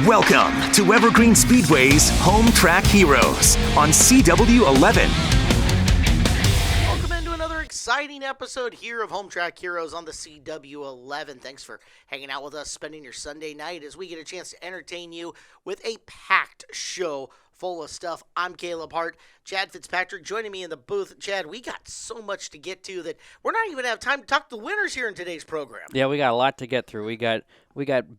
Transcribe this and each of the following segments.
Welcome to Evergreen Speedway's Home Track Heroes on CW11. Welcome into another exciting episode here of Home Track Heroes on the CW11. Thanks for hanging out with us, spending your Sunday night as we get a chance to entertain you with a packed show full of stuff. I'm Caleb Hart. Chad Fitzpatrick joining me in the booth. Chad, we got so much to get to that we're not even going to have time to talk to the winners here in today's program. Yeah, we got a lot to get through. We got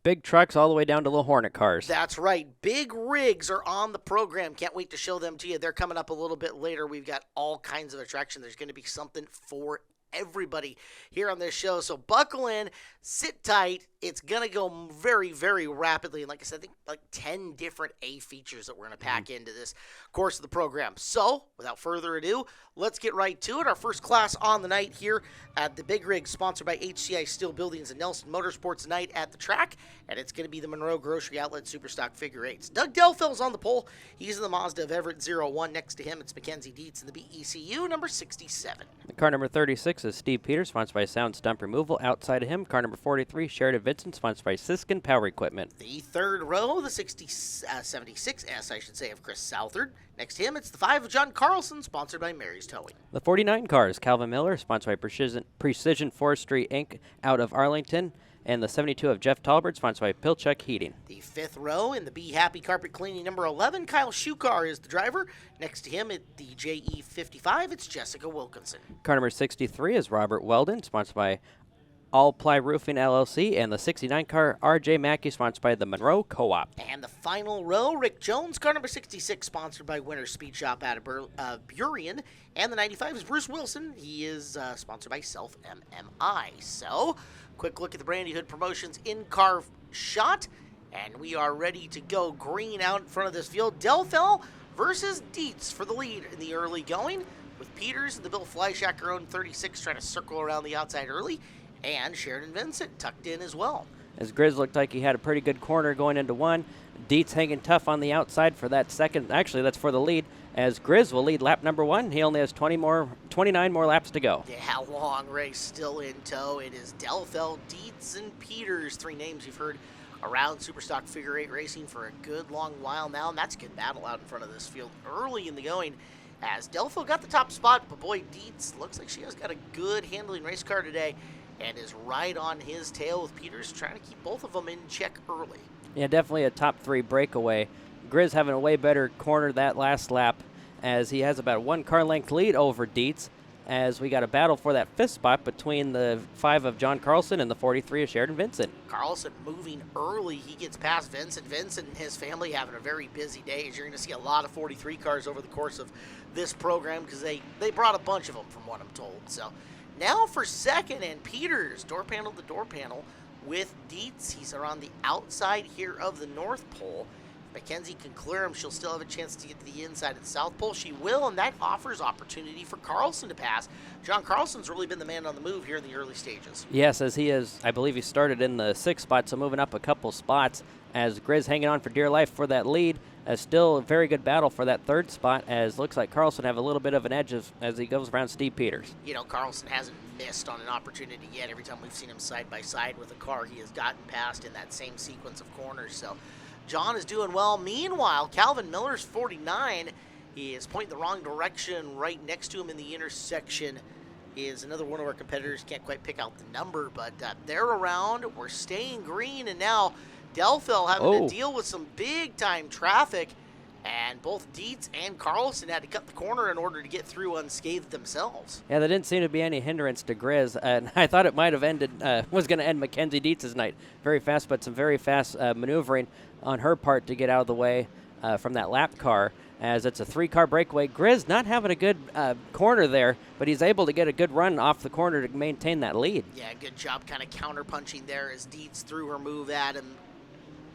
big trucks all the way down to little Hornet cars. That's right. Big rigs are on the program. Can't wait to show them to you. They're coming up a little bit later. We've got all kinds of attraction. There's going to be something for everybody here on this show. So buckle in, sit tight. It's going to go very, very rapidly. And like I said, I think like 10 different A features that we're going to pack into this course of the program. So without further ado, let's get right to it. Our first class on the night here at the Big Rig, sponsored by HCI Steel Buildings and Nelson Motorsports night at the track. And it's going to be the Monroe Grocery Outlet Superstock Figure 8s. Doug Delfell's on the pole. He's in the Mazda of Everett 01. Next to him, it's Mackenzie Dietz in the BECU, number 67. Car number 36 is Steve Peters, sponsored by Sound Stump Removal. Outside of him, car number 43, Sheridan Vincent, sponsored by Siskin Power Equipment. The third row, the 76S, I should say, of Chris Southard. Next to him, it's the 5 of John Carlson, sponsored by Mary's Towing. The 49 car is Calvin Miller, sponsored by Precision Forestry, Inc., out of Arlington. And the 72 of Jeff Talbert, sponsored by Pilchuck Heating. The fifth row in the Be Happy Carpet Cleaning number 11, Kyle Shukar is the driver. Next to him at the JE55, it's Jessica Wilkinson. Car number 63 is Robert Weldon, sponsored by All Ply Roofing LLC, and the 69 car RJ Mackey, sponsored by the Monroe Co-op. And the final row, Rick Jones, car number 66, sponsored by Winter Speed Shop out of Burien. And the 95 is Bruce Wilson. He is sponsored by Self MMI. So, quick look at the Brandy Hood Promotions in-car shot, and we are ready to go. Green out in front of this field. Delfell versus Dietz for the lead in the early going, with Peters and the Bill Fleischacker own 36 trying to circle around the outside early, and Sheridan Vincent tucked in as well. As Grizz looked like he had a pretty good corner going into one. Dietz hanging tough on the outside for that second. Actually, that's for the lead, as Grizz will lead lap number 1. He only has 29 more laps to go. Yeah, long race still in tow. It is Delfell, Dietz, and Peters, 3 names you've heard around Superstock Figure 8 racing for a good long while now, and that's a good battle out in front of this field early in the going, as Delfell got the top spot, but boy, Dietz looks like she has got a good handling race car today and is right on his tail, with Peters trying to keep both of them in check early. Yeah, definitely a top 3 breakaway. Grizz having a way better corner that last lap, as he has about a 1 car length lead over Dietz, as we got a battle for that 5th spot between the 5 of John Carlson and the 43 of Sheridan Vincent. Carlson moving early. He gets past Vincent. Vincent and his family having a very busy day, as you're going to see a lot of 43 cars over the course of this program, because they brought a bunch of them from what I'm told. So now for second, and Peters, door panel to door panel with Dietz. He's around the outside here of the North Pole. Mackenzie can clear him. She'll still have a chance to get to the inside of the South Pole. She will, and that offers opportunity for Carlson to pass. John Carlson's really been the man on the move here in the early stages. Yes, as he is, I believe he started in the 6th spot, so moving up a couple spots, as Grizz hanging on for dear life for that lead. Still a very good battle for that 3rd spot, as looks like Carlson have a little bit of an edge as he goes around Steve Peters. You know, Carlson hasn't missed on an opportunity yet. Every time we've seen him side by side with a car, he has gotten past in that same sequence of corners. So John is doing well. Meanwhile, Calvin Miller's 49. He is pointing the wrong direction. Right next to him in the intersection is another one of our competitors. Can't quite pick out the number, but they're around. We're staying green, and now Delfell having to deal with some big-time traffic, and both Dietz and Carlson had to cut the corner in order to get through unscathed themselves. Yeah, there didn't seem to be any hindrance to Grizz, and I thought it might have was going to end Mackenzie Dietz's night very fast, but some very fast maneuvering on her part to get out of the way from that lap car, as it's a 3-car breakaway. Grizz not having a good corner there, but he's able to get a good run off the corner to maintain that lead. Yeah, good job kind of counter-punching there as Dietz threw her move at him.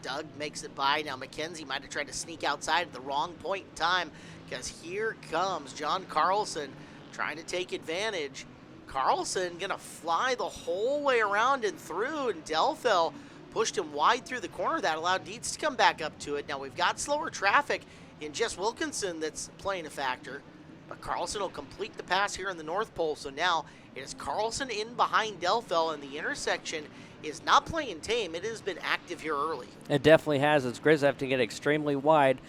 Doug makes it by. Now Mackenzie might have tried to sneak outside at the wrong point in time, because here comes John Carlson trying to take advantage. Carlson going to fly the whole way around and through, and Delfell pushed him wide through the corner. That allowed Dietz to come back up to it. Now we've got slower traffic in Jess Wilkinson that's playing a factor. But Carlson will complete the pass here in the North Pole. So now it is Carlson in behind Delfell, and the intersection is not playing tame. It has been active here early. It definitely has, as Grizz have to get extremely wide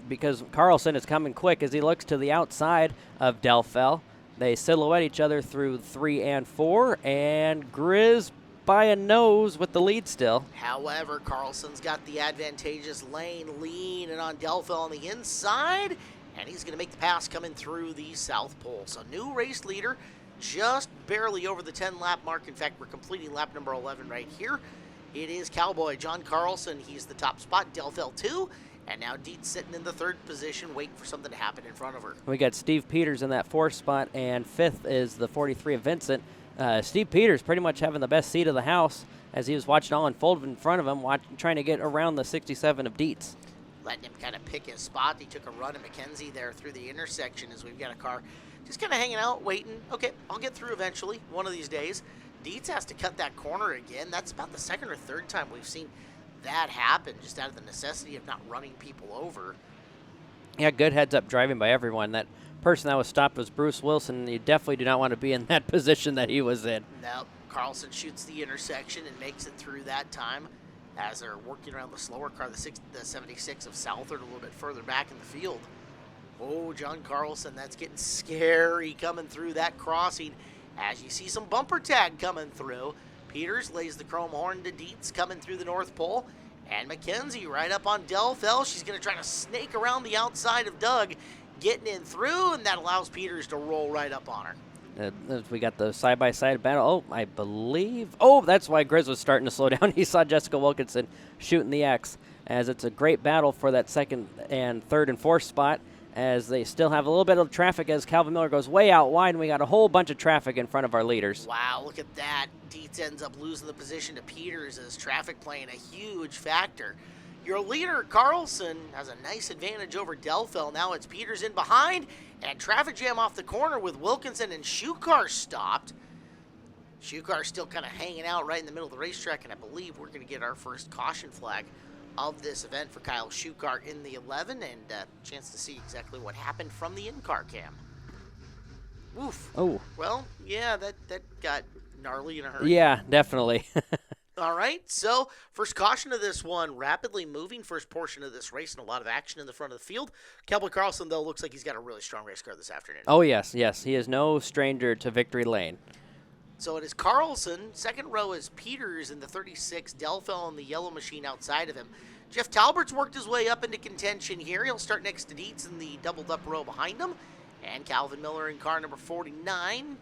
because Carlson is coming quick as he looks to the outside of Delfell. They silhouette each other through 3 and 4, and Grizz by a nose with the lead still. However, Carlson's got the advantageous lane, leaning on Delfell on the inside, and he's going to make the pass coming through the South Pole. So new race leader, just barely over the 10-lap mark. In fact, we're completing lap number 11 right here. It is Cowboy John Carlson. He's the top spot, Delfell 2. And now Dietz sitting in the 3rd position, waiting for something to happen in front of her. We got Steve Peters in that 4th spot, and 5th is the 43 of Vincent. Steve Peters pretty much having the best seat of the house as he was watching all unfold in front of him, trying to get around the 67 of Dietz. Letting him kind of pick his spot. He took a run at McKenzie there through the intersection as we've got a car just kind of hanging out, waiting. Okay, I'll get through eventually, one of these days. Dietz has to cut that corner again. That's about the 2nd or 3rd time we've seen that happen, just out of the necessity of not running people over. Yeah, good heads-up driving by everyone. That person that was stopped was Bruce Wilson. You definitely do not want to be in that position that he was in. Now, Carlson shoots the intersection and makes it through that time as they're working around the slower car, the 76 of Southard, a little bit further back in the field. Oh, John Carlson, that's getting scary coming through that crossing as you see some bumper tag coming through. Peters lays the chrome horn to Dietz coming through the North Pole. And McKenzie right up on Delfell. She's going to try to snake around the outside of Doug, getting in through, and that allows Peters to roll right up on her. We got the side-by-side battle. Oh, I believe. Oh, that's why Grizz was starting to slow down. He saw Jessica Wilkinson shooting the X, as it's a great battle for that 2nd and 3rd and 4th spot, as they still have a little bit of traffic as Calvin Miller goes way out wide, and we got a whole bunch of traffic in front of our leaders. Wow, look at that. Dietz ends up losing the position to Peters as traffic playing a huge factor. Your leader, Carlson, has a nice advantage over Delfell. Now it's Peters in behind, and traffic jam off the corner with Wilkinson and Shukar stopped. Shukar still kind of hanging out right in the middle of the racetrack, and I believe we're going to get our first caution flag of this event for Kyle Shukar in the 11, and a chance to see exactly what happened from the in-car cam. Oof. Oh. Well, yeah, that got gnarly in a hurry. Yeah, definitely. All right, so first caution of this one, rapidly moving first portion of this race and a lot of action in the front of the field. Cowboy Carlson, though, looks like he's got a really strong race car this afternoon. Oh, yes. He is no stranger to victory lane. So it is Carlson. 2nd row is Peters in the 36, Delfell in the yellow machine outside of him. Jeff Talbert's worked his way up into contention here. He'll start next to Dietz in the doubled-up row behind him. And Calvin Miller in car number 49.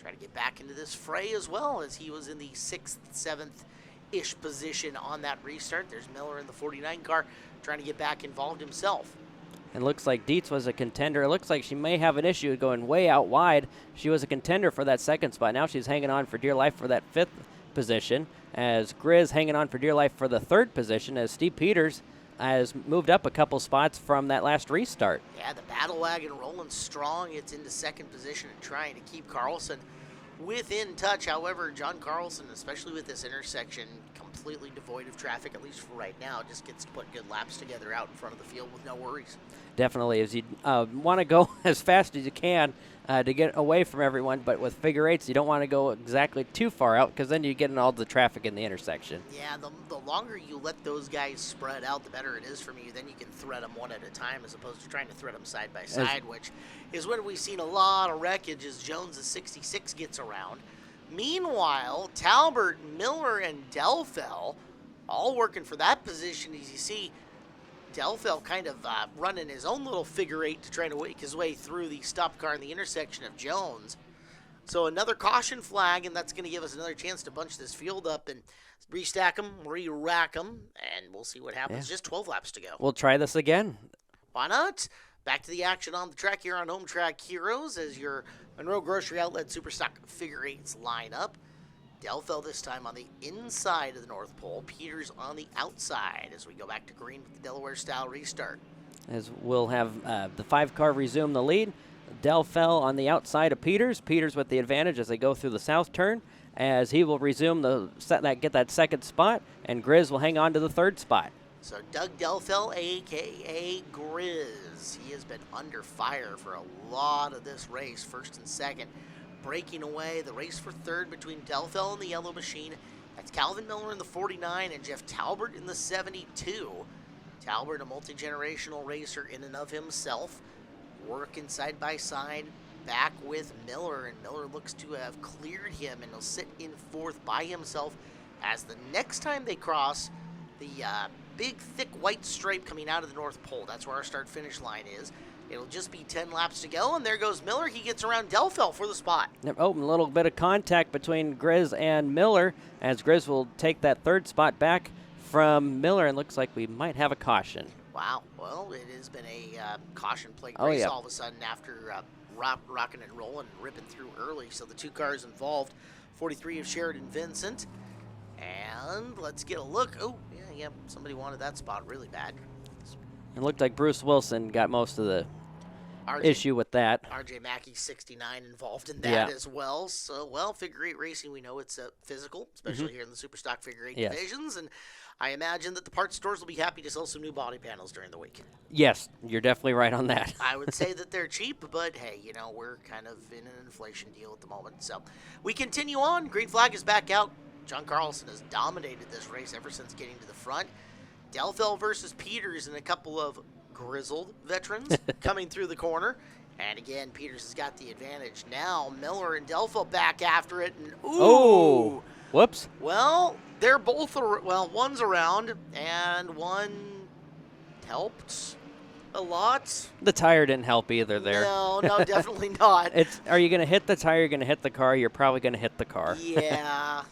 Try to get back into this fray as well, as he was in the 6th, 7th-ish position on that restart. There's Miller in the 49 car trying to get back involved himself. It looks like Dietz was a contender. It looks like she may have an issue going way out wide. She was a contender for that 2nd spot. Now she's hanging on for dear life for that 5th position, as Grizz hanging on for dear life for the 3rd position, as Steve Peters has moved up a couple spots from that last restart. Yeah, the battle wagon rolling strong. It's into 2nd position and trying to keep Carlson within touch. However, John Carlson, especially with this intersection, completely devoid of traffic, at least for right now, just gets to put good laps together out in front of the field with no worries. Definitely, as you want to go as fast as you can to get away from everyone, but with figure eights, you don't want to go exactly too far out, because then you get in all the traffic in the intersection. Yeah, the longer you let those guys spread out, the better it is for you. Then you can thread them one at a time as opposed to trying to thread them side by side, which is when we've seen a lot of wreckage as Jones' 66 gets around. Meanwhile, Talbert, Miller, and Delfell all working for that position. As you see, Delfell kind of running his own little figure eight to try to make his way through the stop car in the intersection of Jones. So another caution flag, and that's going to give us another chance to bunch this field up and restack them, re-rack them, and we'll see what happens. Yeah. Just 12 laps to go. We'll try this again. Why not? Back to the action on the track here on Home Track Heroes as your Monroe Grocery Outlet Superstock figure eights line up. Delfell this time on the inside of the North Pole. Peters on the outside as we go back to green with the Delaware-style restart. As we'll have the 5-car resume the lead. Delfell on the outside of Peters. Peters with the advantage as they go through the south turn, as he will resume get that 2nd spot, and Grizz will hang on to the 3rd spot. So Doug Delfell, a.k.a. Grizz, he has been under fire for a lot of this race, first and second. Breaking away, the race for third between Delfell and the Yellow Machine. That's Calvin Miller in the 49 and Jeff Talbert in the 72. Talbert, a multi-generational racer in and of himself, working side by side back with Miller, and Miller looks to have cleared him, and he'll sit in fourth by himself as the next time they cross the big, thick white stripe coming out of the North Pole. That's where our start-finish line is. It'll just be 10 laps to go, and there goes Miller. He gets around Delfell for the spot. Oh, a little bit of contact between Grizz and Miller, as Grizz will take that third spot back from Miller, and looks like we might have a caution. Wow. Well, it has been a caution-plagued race all of a sudden after rocking and rolling and ripping through early. So the two cars involved, 43 of Sheridan Vincent. And let's get a look. Oh, yeah, somebody wanted that spot really bad. It looked like Bruce Wilson got most of the issue with that. RJ Mackey, 69, involved in that as well. So, well, figure eight racing, we know it's physical, especially here in the Superstock figure eight divisions. And I imagine that the parts stores will be happy to sell some new body panels during the week. Yes, you're definitely right on that. I would say that they're cheap, but hey, we're kind of in an inflation deal at the moment. So we continue on. Green flag is back out. John Carlson has dominated this race ever since getting to the front. Delfell versus Peters and a couple of grizzled veterans coming through the corner. And again, Peters has got the advantage. Now Miller and Delfell back after it. And oh, whoops. Well, they're both, one's around and one helped a lot. The tire didn't help either there. No, definitely not. Are you going to hit the tire? You're going to hit the car. You're probably going to hit the car. Yeah.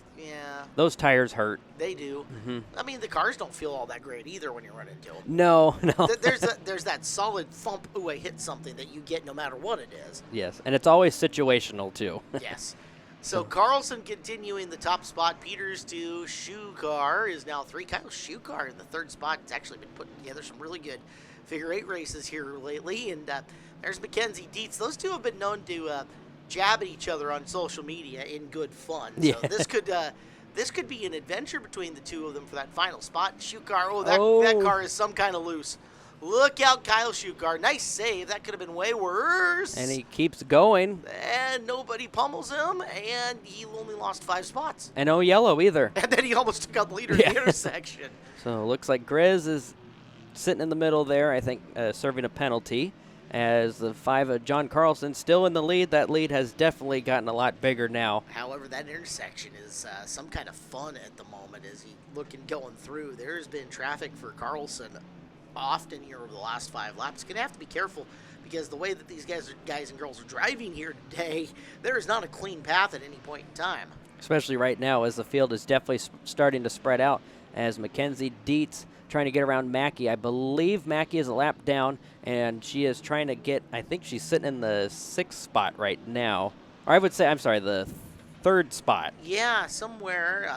Those tires hurt. They do. Mm-hmm. I mean, the cars don't feel all that great either when you run into them. No. There's that solid thump, ooh, I hit something that you get no matter what it is. Yes, and it's always situational, too. Yes. So Carlson continuing the top spot. Peters to Shukar is now 3. Kyle Shukar in the third spot. It's actually been putting together some really good figure eight races here lately. And there's Mackenzie Dietz. Those two have been known to jab at each other on social media in good fun. So this could be an adventure between the two of them for that final spot. Shukar, that car is some kind of loose. Look out, Kyle Shukar. Nice save. That could have been way worse. And he keeps going. And nobody pummels him, and he only lost 5 spots. And no yellow either. And then he almost took out the leader in the intersection. So it looks like Grizz is sitting in the middle there, I think, serving a penalty. As the 5 of John Carlson still in the lead. That lead has definitely gotten a lot bigger now. However, that intersection is some kind of fun at the moment as he going through. There's been traffic for Carlson often here over the last 5 laps. Going to have to be careful because the way that these guys and girls are driving here today, there is not a clean path at any point in time. Especially right now as the field is definitely starting to spread out as Mackenzie Dietz trying to get around Mackey. I believe Mackey is a lap down, and she is trying to get, I think she's sitting in the 6th spot right now. Or I would say, the 3rd spot. Yeah, somewhere.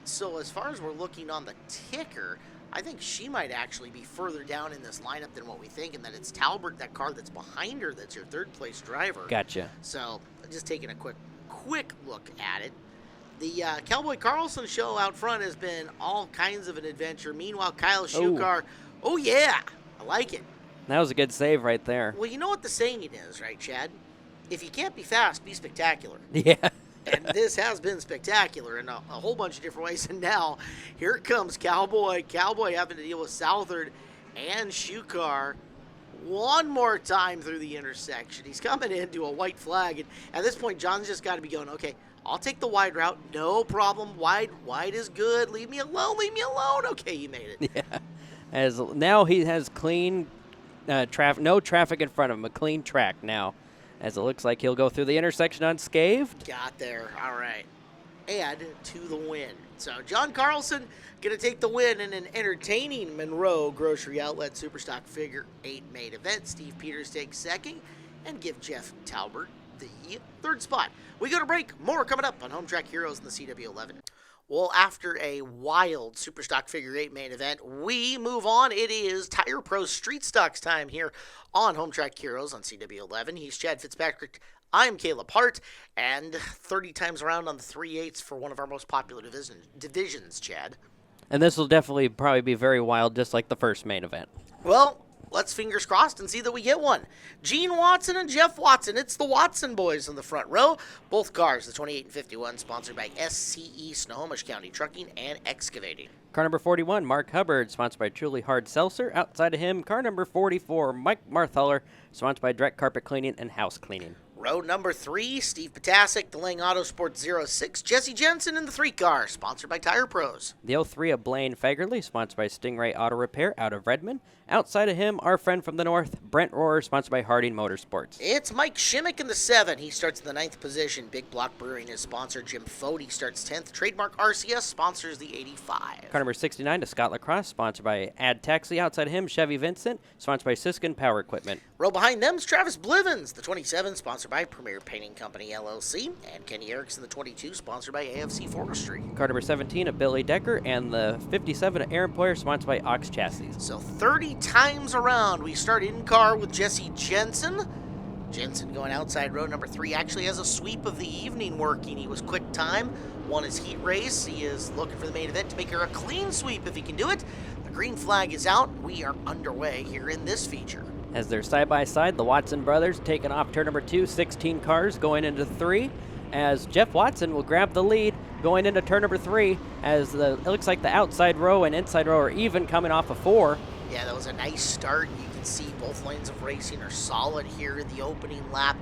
So as far as we're looking on the ticker, I think she might actually be further down in this lineup than what we think, and that it's Talbert, that car that's behind her, that's your 3rd place driver. Gotcha. So just taking a quick look at it. The Cowboy Carlson show out front has been all kinds of an adventure. Meanwhile, Kyle Shukar, I like it. That was a good save right there. Well, you know what the saying is, right, Chad? If you can't be fast, be spectacular. Yeah. And this has been spectacular in a whole bunch of different ways. And now, here comes Cowboy. Cowboy having to deal with Southard and Shukar one more time through the intersection. He's coming into a white flag. And at this point, John's just got to be going, okay, I'll take the wide route. No problem. Wide is good. Leave me alone. Okay, you made it. Yeah. As now he has clean traffic, no traffic in front of him, a clean track now. As it looks like he'll go through the intersection unscathed. Got there. All right. Add to the win. So John Carlson going to take the win in an entertaining Monroe Grocery Outlet Superstock Figure 8 main event. Steve Peters takes 2nd and give Jeff Talbert the 3rd spot. We go to break. More coming up on Home Track Heroes in the CW11. Well, after a wild Superstock Figure 8 main event, we move on. It is Tire Pro Street Stocks time here on Home Track Heroes on CW11. He's Chad Fitzpatrick. I'm Caleb Hart, and 30 times around on the 3/8 for one of our most popular divisions, Chad. And this will definitely probably be very wild, just like the first main event. Well, let's fingers crossed and see that we get one. Gene Watson and Jeff Watson. It's the Watson boys in the front row. Both cars, the 28 and 51, sponsored by SCE Snohomish County Trucking and Excavating. Car number 41, Mark Hubbard, sponsored by Truly Hard Seltzer. Outside of him, car number 44, Mike Marthaler, sponsored by Direct Carpet Cleaning and House Cleaning. Row number 3, Steve Potasic, the Lang Autosport 06, Jesse Jensen in the 3 car, sponsored by Tire Pros. The 03 of Blaine Fagerly, sponsored by Stingray Auto Repair out of Redmond. Outside of him, our friend from the north, Brent Rohrer, sponsored by Harding Motorsports. It's Mike Shimmick in the 7. He starts in the 9th position. Big Block Brewing is sponsor. Jim Fody starts 10th. Trademark RCS sponsors the 85. Car number 69 to Scott Lacrosse, sponsored by Ad Taxi. Outside of him, Chevy Vincent, sponsored by Siskin Power Equipment. Row behind them's Travis Blivens, the 27, sponsored by Premier Painting Company, LLC. And Kenny Erickson, the 22, sponsored by AFC Forestry. Car number 17 of Billy Decker, and the 57 of Aaron Poyer, sponsored by Ox Chassis. So 30 times around, we start in car with Jesse Jensen. Jensen going outside row number 3, actually has a sweep of the evening working. He was quick time, won his heat race. He is looking for the main event to make her a clean sweep if he can do it. The green flag is out. We are underway here in this feature. As they're side-by-side, the Watson brothers taking off turn number 2, 16 cars going into 3, as Jeff Watson will grab the lead going into turn number 3, as it looks like the outside row and inside row are even coming off of 4. Yeah, that was a nice start. You can see both lanes of racing are solid here in the opening lap.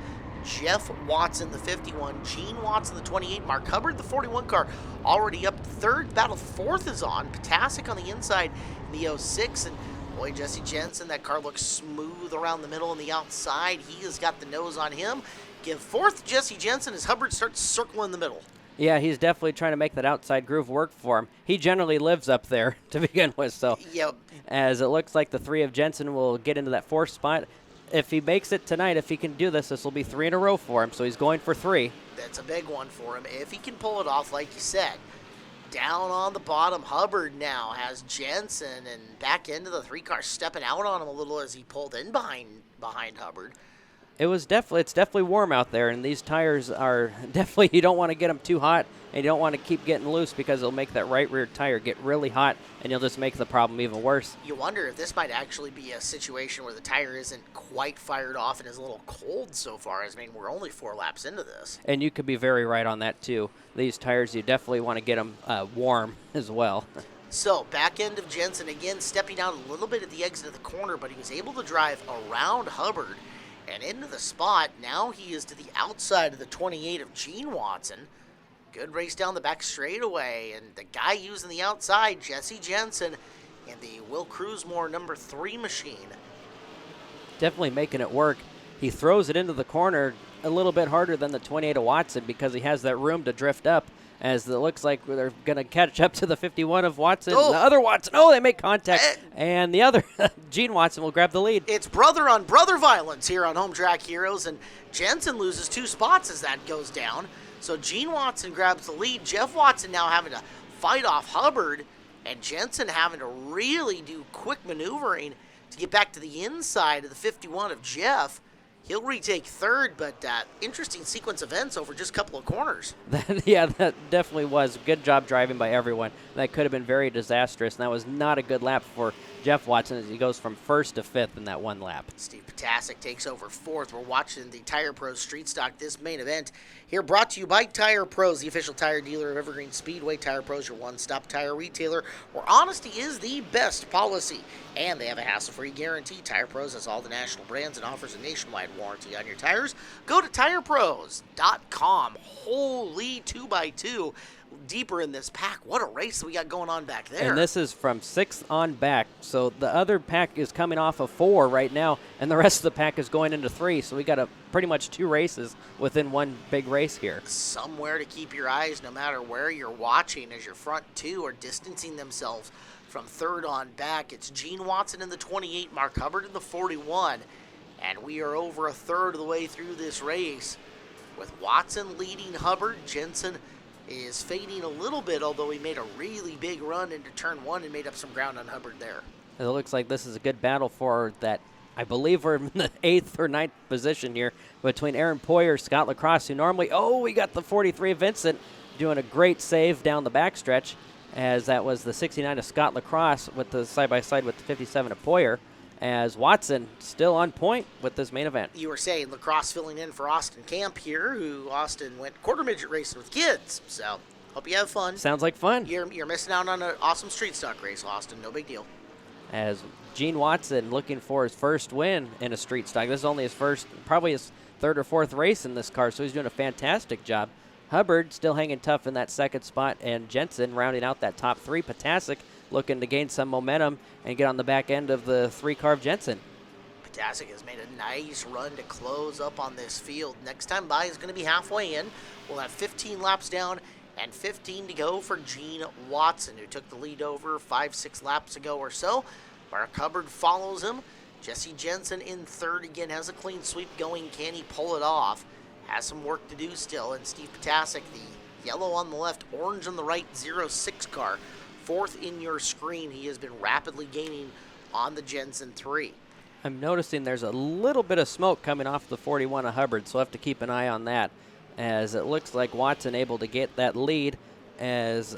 Jeff Watson, the 51, Gene Watson, the 28, Mark Hubbard, the 41 car, already up third. Battle fourth is on. Potasic on the inside in the 06, and boy, Jesse Jensen, that car looks smooth around the middle and the outside. He has got the nose on him. Give fourth Jesse Jensen as Hubbard starts circling the middle. Yeah, he's definitely trying to make that outside groove work for him. He generally lives up there to begin with, so. Yep. As it looks like the 3 of Jensen will get into that 4th spot. If he makes it tonight, if he can do this, this will be 3 in a row for him, so he's going for 3. That's a big one for him. If he can pull it off, like you said. Down on the bottom, Hubbard now has Jensen, and back into the 3 car stepping out on him a little as he pulled in behind Hubbard. It's definitely warm out there, and these tires are definitely, you don't want to get them too hot, and you don't want to keep getting loose because it'll make that right rear tire get really hot, and you'll just make the problem even worse. You wonder if this might actually be a situation where the tire isn't quite fired off and is a little cold so far, as I mean, we're only 4 laps into this. And you could be very right on that, too. These tires, you definitely want to get them warm as well. So, back end of Jensen, again, stepping out a little bit at the exit of the corner, but he was able to drive around Hubbard and into the spot. Now he is to the outside of the 28 of Gene Watson. Good race down the back straightaway, and the guy using the outside, Jesse Jensen, in the Will Cruisemore number 3 machine. Definitely making it work. He throws it into the corner a little bit harder than the 28 of Watson because he has that room to drift up, as it looks like they're going to catch up to the 51 of Watson. Oh. The other Watson, they make contact, and the other, Gene Watson, will grab the lead. It's brother-on-brother violence here on Home Track Heroes, and Jensen loses 2 spots as that goes down. So Gene Watson grabs the lead. Jeff Watson now having to fight off Hubbard, and Jensen having to really do quick maneuvering to get back to the inside of the 51 of Jeff. He'll retake third, but interesting sequence of events over just a couple of corners. Yeah, that definitely was. Good job driving by everyone. That could have been very disastrous, and that was not a good lap for Jeff Watson as he goes from 1st to 5th in that one lap. Steve Potasic takes over 4th. We're watching the Tire Pros Street Stock, this main event. Here brought to you by Tire Pros, the official tire dealer of Evergreen Speedway. Tire Pros, your one-stop tire retailer, where honesty is the best policy. And they have a hassle-free guarantee. Tire Pros has all the national brands and offers a nationwide warranty on your tires. Go to TirePros.com. Holy 2x2. Deeper in this pack. What a race we got going on back there. And this is from 6th on back. So the other pack is coming off of 4 right now, and the rest of the pack is going into 3. So we got pretty much 2 races within one big race here. Somewhere to keep your eyes no matter where you're watching as your front 2 are distancing themselves from 3rd on back. It's Gene Watson in the 28, Mark Hubbard in the 41. And we are over a third of the way through this race with Watson leading Hubbard. Jensen is fading a little bit, although he made a really big run into turn 1 and made up some ground on Hubbard there. It looks like this is a good battle for that. I believe we're in the 8th or 9th position here between Aaron Poyer, Scott Lacrosse, who normally, we got the 43 Vincent doing a great save down the backstretch. as that was the 69 of Scott Lacrosse with the side-by-side with the 57 of Poyer, as Watson still on point with this main event. You were saying Lacrosse filling in for Austin Camp here, who Austin went quarter midget racing with kids. So hope you have fun. Sounds like fun. You're missing out on an awesome street stock race, Austin. No big deal. As Gene Watson looking for his first win in a street stock. This is only his first, probably his third or fourth race in this car, so he's doing a fantastic job. Hubbard still hanging tough in that second spot, and Jensen rounding out that top three. Potasic looking to gain some momentum and get on the back end of the three-car of Jensen. Potasic has made a nice run to close up on this field. Next time by is going to be halfway in. We'll have 15 laps down and 15 to go for Gene Watson, who took the lead over 5-6 laps ago or so. Mark Hubbard follows him. Jesse Jensen in third again has a clean sweep going. Can he pull it off? Has some work to do still. And Steve Potasic, the yellow on the left, orange on the right, 06 car. Fourth in your screen. He has been rapidly gaining on the Jensen 3. I'm noticing there's a little bit of smoke coming off the 41 of Hubbard, so I'll have to keep an eye on that, as it looks like Watson able to get that lead, as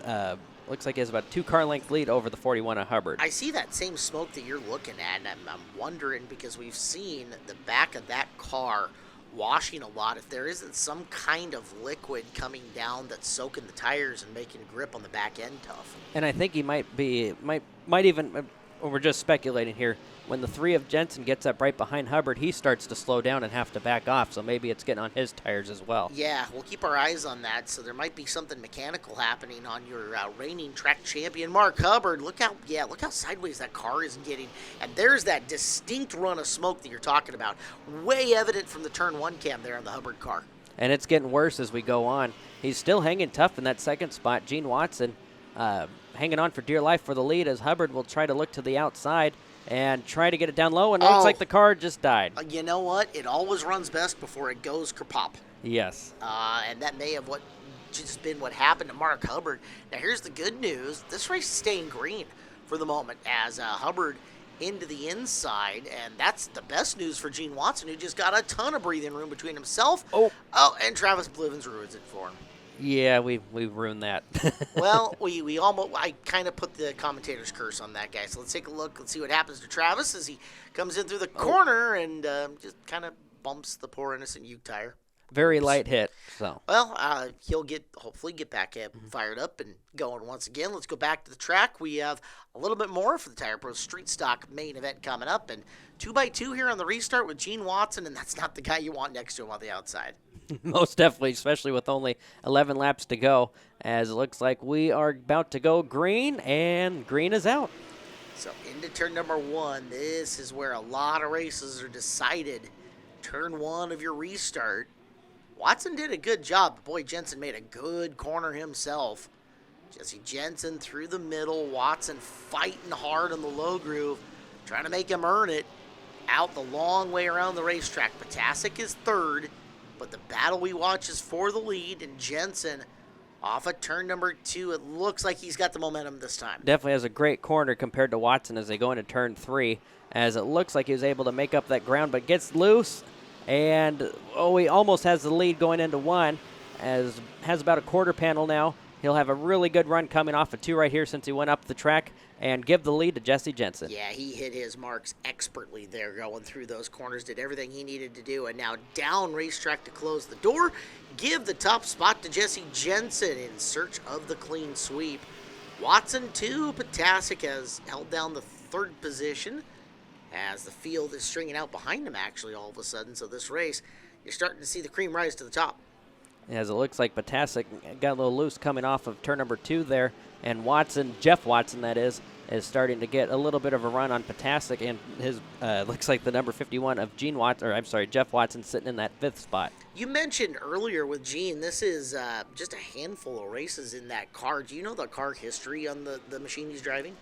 looks like he has about a 2-car length lead over the 41 of Hubbard. I see that same smoke that you're looking at, and I'm wondering, because we've seen the back of that car washing a lot, if there isn't some kind of liquid coming down that's soaking the tires and making grip on the back end tough. And I think he might even, we're just speculating here, when the 3 of Jensen gets up right behind Hubbard, he starts to slow down and have to back off, so maybe it's getting on his tires as well. Yeah, we'll keep our eyes on that. So there might be something mechanical happening on your reigning track champion, Mark Hubbard. Look how sideways that car is getting. And there's that distinct run of smoke that you're talking about. Way evident from the turn 1 cam there on the Hubbard car. And it's getting worse as we go on. He's still hanging tough in that second spot. Gene Watson hanging on for dear life for the lead, as Hubbard will try to look to the outside and try to get it down low, and it looks like the car just died. You know what? It always runs best before it goes kerpop. Yes. And that may have just been what happened to Mark Hubbard. Now, here's the good news. This race is staying green for the moment, as Hubbard into the inside, and that's the best news for Gene Watson, who just got a ton of breathing room between himself. And Travis Blivens ruins it for him. Yeah, we ruined that. Well, I kind of put the commentator's curse on that guy. So let's take a look. Let's see what happens to Travis as he comes in through the corner and just kind of bumps the poor innocent Uke tire. Very light hit. So. Well, he'll hopefully get back fired up and going once again. Let's go back to the track. We have a little bit more for the Tire Pro Street Stock main event coming up, and 2x2 here on the restart with Gene Watson, and that's not the guy you want next to him on the outside. Most definitely, especially with only 11 laps to go, as it looks like we are about to go green, and green is out. So into turn number 1, this is where a lot of races are decided. Turn 1 of your restart. Watson did a good job. Boy, Jensen made a good corner himself. Jesse Jensen through the middle. Watson fighting hard on the low groove, trying to make him earn it. Out the long way around the racetrack. Potasic is third, but the battle we watch is for the lead, and Jensen off of turn number 2. It looks like he's got the momentum this time. Definitely has a great corner compared to Watson as they go into turn 3, as it looks like he was able to make up that ground, but gets loose, and he almost has the lead going into 1, as has about a quarter panel now. He'll have a really good run coming off of 2 right here since he went up the track, and give the lead to Jesse Jensen. Yeah, he hit his marks expertly there going through those corners, did everything he needed to do, and now down racetrack to close the door. Give the top spot to Jesse Jensen in search of the clean sweep. Watson 2, Potasic has held down the third position as the field is stringing out behind him actually all of a sudden. So this race, you're starting to see the cream rise to the top. As it looks like Potasic got a little loose coming off of turn number 2 there, and Watson, Jeff Watson that is starting to get a little bit of a run on Potasic, and his looks like the number 51 of Jeff Watson sitting in that 5th spot. You mentioned earlier with Gene, this is just a handful of races in that car. Do you know the car history on the machine he's driving?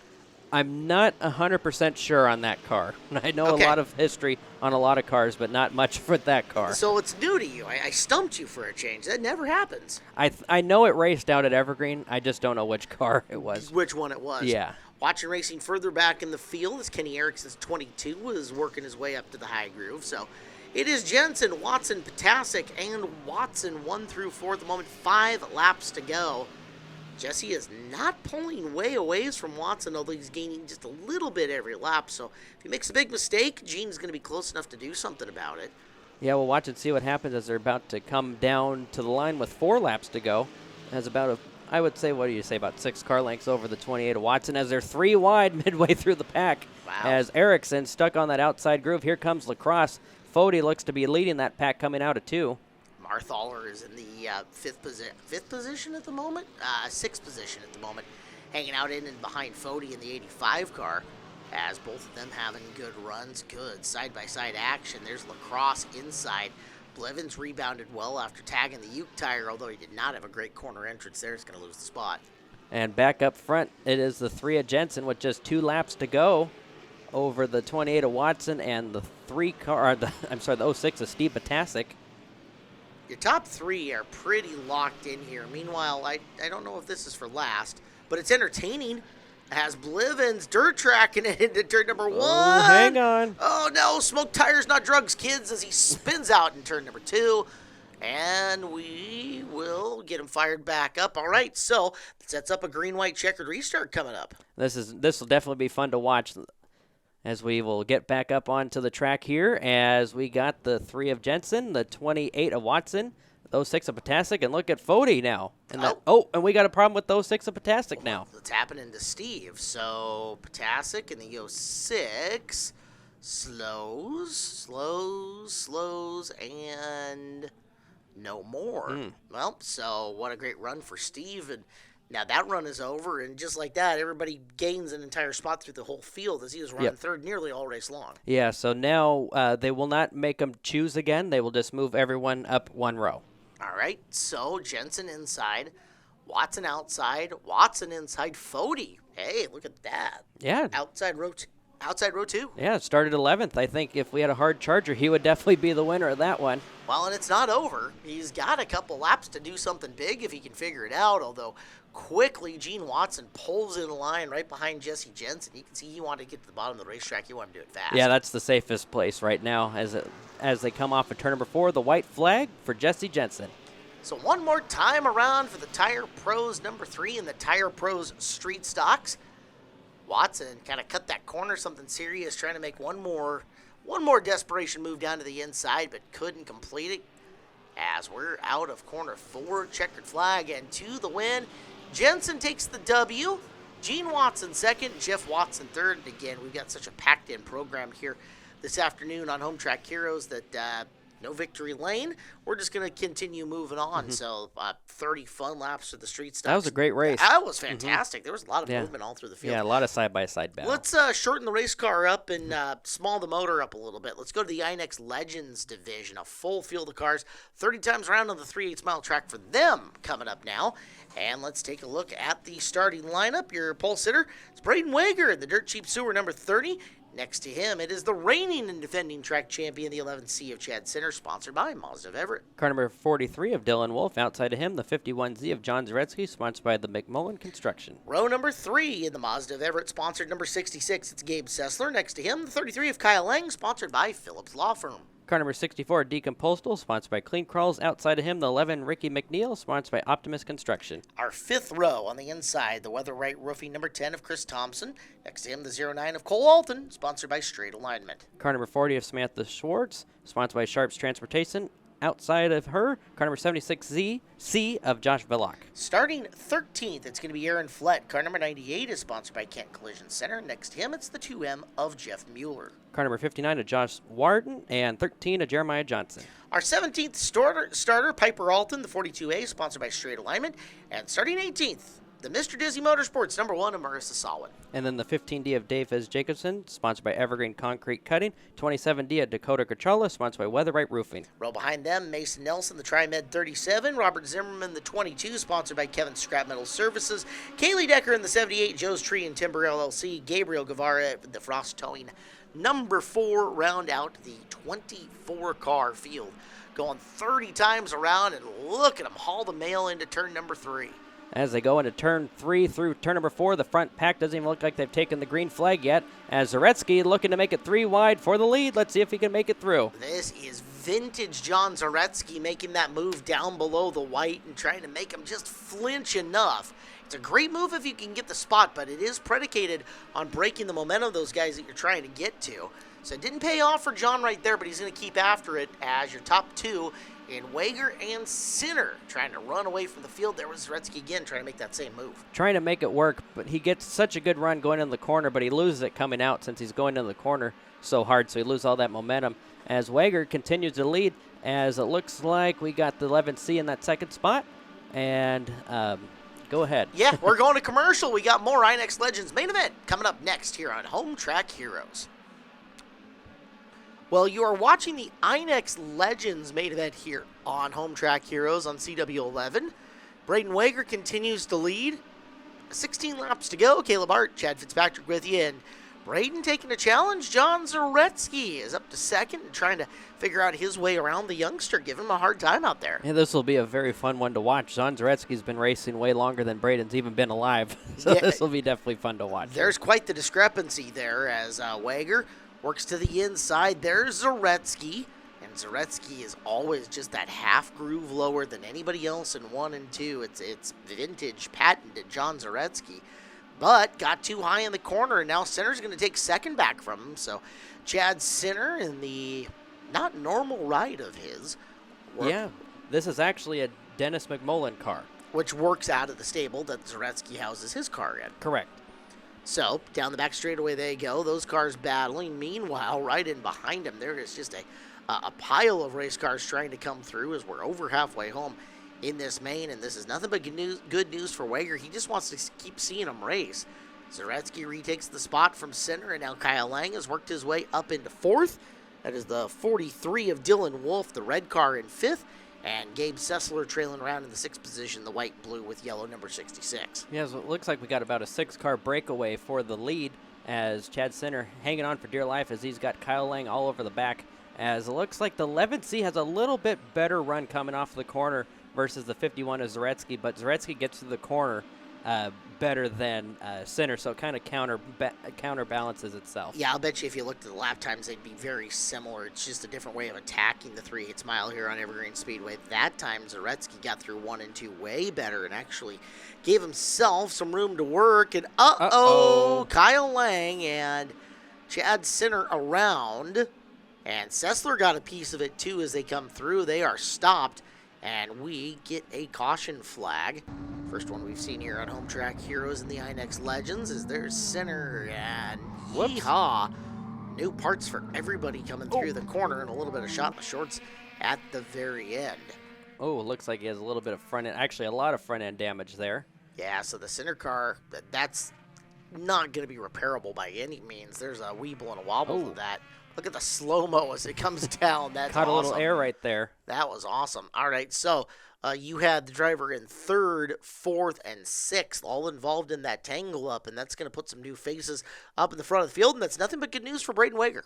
I'm not 100% sure on that car. I know a lot of history on a lot of cars, but not much for that car. So it's new to you. I stumped you for a change. That never happens. I know it raced out at Evergreen. I just don't know which car it was. Which one it was. Yeah. Watching racing further back in the field as Kenny Erickson's 22 was working his way up to the high groove. So it is Jensen, Watson, Potasic, and Watson 1 through 4 at the moment. 5 laps to go. Jesse is not pulling way away from Watson, although he's gaining just a little bit every lap. So if he makes a big mistake, Gene's going to be close enough to do something about it. Yeah, we'll watch and see what happens as they're about to come down to the line with 4 laps to go. Has about I would say, what do you say, about 6 car lengths over the 28 of Watson as they're 3 wide midway through the pack. Wow. As Erickson stuck on that outside groove. Here comes Lacrosse. Fody looks to be leading that pack coming out of 2. Marthaler is in the fifth position at the moment, 6th position at the moment, hanging out in and behind Fody in the 85 car, as both of them having good runs, good side-by-side action. There's Lacrosse inside. Blevins rebounded well after tagging the Uke tire, although he did not have a great corner entrance there. He's going to lose the spot. And back up front, it is the 3 of Jensen with just 2 laps to go over the 28 of Watson and the 06 of Steve Batasic. Your top 3 are pretty locked in here. Meanwhile, I don't know if this is for last, but it's entertaining. Has Blevins dirt tracking it into turn number 1. Oh, hang on. Oh, no. Smoke tires, not drugs, kids, as he spins out in turn number 2. And we will get him fired back up. All right, so that sets up a green-white checkered restart coming up. This will definitely be fun to watch as we will get back up onto the track here as we got the 3 of Jensen, the 28 of Watson, those 6 of Potasic, and look at Fody now. And and we got a problem with those 6 of Potasic now. What's happening to Steve? So Potasic in the 06 slows, and no more. Well, so what a great run for Steve. And now that run is over, and just like that, everybody gains an entire spot through the whole field as he was running third nearly all race long. Yeah, so now they will not make them choose again. They will just move everyone up 1 row. All right, so Jensen inside, Watson outside, Watson inside, Fody. Hey, look at that. Yeah. Outside row 2. Yeah, it started 11th. I think if we had a hard charger, he would definitely be the winner of that one. Well, and it's not over. He's got a couple laps to do something big if he can figure it out, although quickly Gene Watson pulls in line right behind Jesse Jensen. You can see he wanted to get to the bottom of the racetrack. He wanted to do it fast. Yeah, that's the safest place right now as they come off of turn number 4, the white flag for Jesse Jensen. So one more time around for the Tire Pros number 3 in the Tire Pros Street Stocks. Watson kind of cut that corner, something serious, trying to make one more desperation move down to the inside, but couldn't complete it. As we're out of corner 4, checkered flag, and to the win. Jensen takes the W. Gene Watson second, Jeff Watson third. And again, we've got such a packed-in program here this afternoon on Home Track Heroes that no victory lane. We're just going to continue moving on. So 30 fun laps for the street stocks. That was a great race. That was fantastic. There was a lot of movement all through the field. Yeah, a lot of side-by-side battle. Let's shorten the race car up and small the motor up a little bit. Let's go to the INEX Legends division. A full field of cars, 30 times around on the 3/8 mile track for them coming up now. And let's take a look at the starting lineup. Your pole sitter is Braden Wager in the Dirt Cheap Sewer number 30. Next to him, it is the reigning and defending track champion, the 11C of Chad Center, sponsored by Mazda of Everett. Car number 43 of Dylan Wolf. Outside of him, the 51Z of John Zaretsky, sponsored by the McMullen Construction. Row number 3 in the Mazda of Everett, sponsored number 66. It's Gabe Sessler. Next to him, the 33 of Kyle Lang, sponsored by Phillips Law Firm. Car number 64, Deacon Postal, sponsored by Clean Crawls. Outside of him, the 11, Ricky McNeil, sponsored by Optimus Construction. Our 5th row on the inside, the Weather Right Roofing number 10 of Chris Thompson. Next to him, the 09 of Cole Alton, sponsored by Straight Alignment. Car number 40 of Samantha Schwartz, sponsored by Sharps Transportation. Outside of her, car number 76C of Josh Villock. Starting 13th, it's going to be Aaron Flett. Car number 98 is sponsored by Kent Collision Center. Next to him, it's the 2M of Jeff Mueller. Car number 59 of Josh Warden, and 13 of Jeremiah Johnson. Our 17th starter, Piper Alton, the 42A, sponsored by Straight Alignment. And starting 18th, the Mr. Dizzy Motorsports, number 1 of Marissa Salwin. And then the 15D of Dave S. Jacobson, sponsored by Evergreen Concrete Cutting. 27D of Dakota Gachala, sponsored by Weather Right Roofing. Row behind them, Mason Nelson, the TriMed 37. Robert Zimmerman, the 22, sponsored by Kevin Scrap Metal Services. Kaylee Decker in the 78, Joe's Tree and Timber LLC. Gabriel Guevara, the Frost Towing, number 4, round out the 24-car field. Going 30 times around, and look at them haul the mail into turn number 3. As they go into turn 3 through turn number 4, the front pack doesn't even look like they've taken the green flag yet. As Zaretsky looking to make it 3 wide for the lead. Let's see if he can make it through. This is vintage John Zaretsky making that move down below the white and trying to make him just flinch enough. It's a great move if you can get the spot, but it is predicated on breaking the momentum of those guys that you're trying to get to. So it didn't pay off for John right there, but he's going to keep after it as your top two in Wager and Sinner trying to run away from the field. There was Zaretsky again trying to make that same move. Trying to make it work, but he gets such a good run going in the corner, but he loses it coming out since he's going in the corner so hard, so he loses all that momentum. As Wager continues to lead, as it looks like we got the 11C in that second spot. And go ahead. Yeah, we're going to commercial. We got more INX Legends main event coming up next here on Home Track Heroes. Well, you are watching the INX Legends main event here on Home Track Heroes on CW11. Braden Wager continues to lead. 16 laps to go. Caleb Hart, Chad Fitzpatrick with you. And Braden taking a challenge. John Zaretsky is up to second and trying to figure out his way around the youngster. Give him a hard time out there. Yeah, this will be a very fun one to watch. John Zaretsky's been racing way longer than Braden's even been alive. So Yeah. this will be definitely fun to watch. There's quite the discrepancy there as Wager works to the inside. There's Zaretsky. And Zaretsky is always just that half groove lower than anybody else in 1 and 2. It's vintage, patented John Zaretsky. But got too high in the corner, and now Sinner's going to take second back from him. So Chad Sinner in the not normal ride of his. Yeah, this is actually a Dennis McMullen car. Which works out of the stable that Zaretsky houses his car in. Correct. So, down the back straightaway they go. Those cars battling. Meanwhile, right in behind them, there is just a pile of race cars trying to come through as we're over halfway home in this main. And this is nothing but good news for Wager. He just wants to keep seeing them race. Zaretsky retakes the spot from Sinner, and now Kyle Lang has worked his way up into fourth. That is the 43 of Dylan Wolf, the red car in fifth. And Gabe Sessler trailing around in the sixth position, the white-blue with yellow number 66. Yeah, so it looks like we got about a 6-car breakaway for the lead as Chad Sinner hanging on for dear life as he's got Kyle Lang all over the back. As it looks like the 11C has a little bit better run coming off the corner versus the 51 of Zaretsky, but Zaretsky gets to the corner better than Sinner, so it kind of counterbalances itself. Yeah, I'll bet you if you looked at the lap times, they'd be very similar. It's just a different way of attacking the 3/8 mile here on Evergreen Speedway. That time, Zaretsky got through 1 and 2 way better and actually gave himself some room to work. And Kyle Lang and Chad Sinner around. And Sessler got a piece of it too as they come through. They are stopped, and we get a caution flag. First one we've seen here on Home Track Heroes in the INX Legends is there's Sinner and yeehaw. New parts for everybody coming through the corner and a little bit of shot in the shorts at the very end. Oh, it looks like he has a little bit of front end, actually a lot of front end damage there. Yeah, so the Sinner car, that's not going to be repairable by any means. There's a weeble and a wobble to that. Look at the slow-mo as it comes down. That's Caught awesome. a little air right there. That was awesome. All right, so you had the driver in third, fourth, and sixth, all involved in that tangle up, and that's going to put some new faces up in the front of the field, and that's nothing but good news for Braden Wager.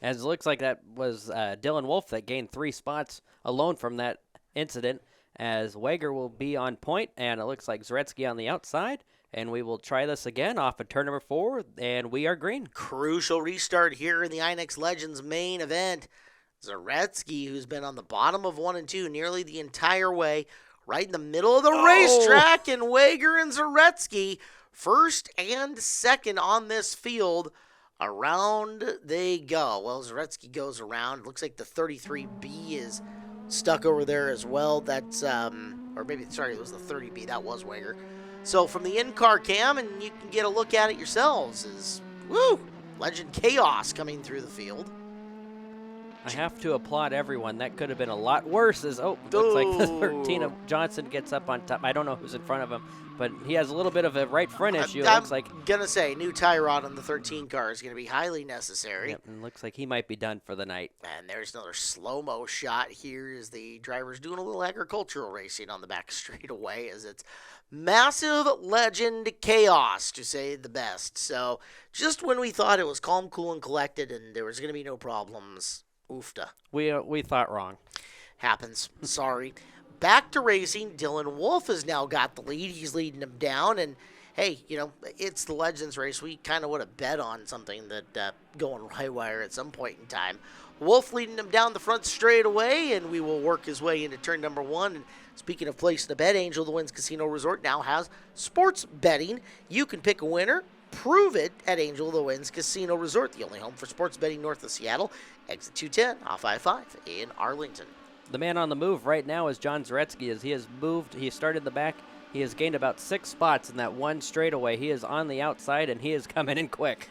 As it looks like that was Dylan Wolf that gained 3 spots alone from that incident, as Wager will be on point, and it looks like Zaretsky on the outside. And we will try this again off of turn number 4, and we are green. Crucial restart here in the INX Legends main event. Zaretsky, who's been on the bottom of 1 and 2 nearly the entire way, right in the middle of the racetrack, and Wager and Zaretsky, first and second on this field. Around they go. Well, Zaretsky goes around. Looks like the 33B is stuck over there as well. That's, or maybe, sorry, it was the 30B. That was Wager. So from the in-car cam, and you can get a look at it yourselves, is, Legend Chaos coming through the field. I have to applaud everyone. That could have been a lot worse. Looks like the 13 of Johnson gets up on top. I don't know who's in front of him, but he has a little bit of a right front issue. I'm looks like going to say new tie rod on the 13 car is going to be highly necessary. Yep, and looks like he might be done for the night. And there's another slow-mo shot here as the driver's doing a little agricultural racing on the back straightaway as it's massive Legend Chaos, to say the best. So just when we thought it was calm, cool, and collected and there was going to be no problems, oofta. We thought wrong. Happens. Sorry. Back to racing. Dylan Wolf has now got the lead. He's leading him down, and hey, it's the Legends race. We kind of would have bet on something that going right wire at some point in time. Wolf leading him down the front straight away, and we will work his way into turn number 1. And speaking of placing a bet, Angel of the Winds Casino Resort now has sports betting. You can pick a winner. Prove it at Angel of the Winds Casino Resort, the only home for sports betting north of Seattle. Exit 210 off I-5 in Arlington. The man on the move right now is John Zaretsky, as he has moved. He started the back. He has gained about 6 spots in that one straightaway. He is on the outside, and he is coming in quick.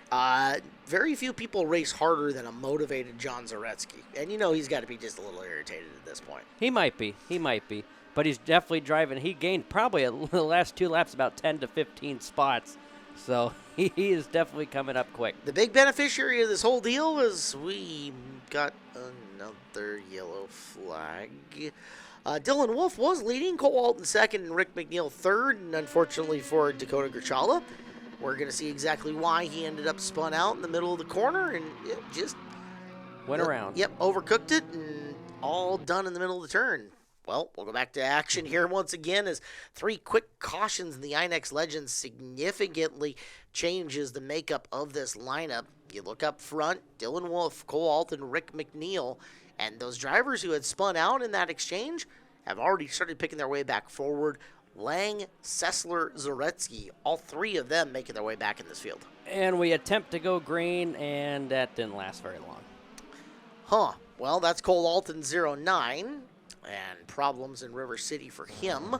Very few people race harder than a motivated John Zaretsky. And he's got to be just a little irritated at this point. He might be. But he's definitely driving. He gained probably the last 2 laps about 10 to 15 spots. So he is definitely coming up quick. The big beneficiary of this whole deal is we got another yellow flag. Dylan Wolf was leading, Cole Alton second, and Rick McNeil third. And unfortunately for Dakota Grachala, we're going to see exactly why he ended up spun out in the middle of the corner and just went around. Yep, overcooked it and all done in the middle of the turn. Well, we'll go back to action here once again as 3 quick cautions in the INEX Legends significantly changes the makeup of this lineup. You look up front, Dylan Wolf, Cole Alton, Rick McNeil, and those drivers who had spun out in that exchange have already started picking their way back forward. Lang, Sessler, Zaretsky, all 3 of them making their way back in this field. And we attempt to go green, and that didn't last very long. Well, that's Cole Alton 09. And problems in River City for him.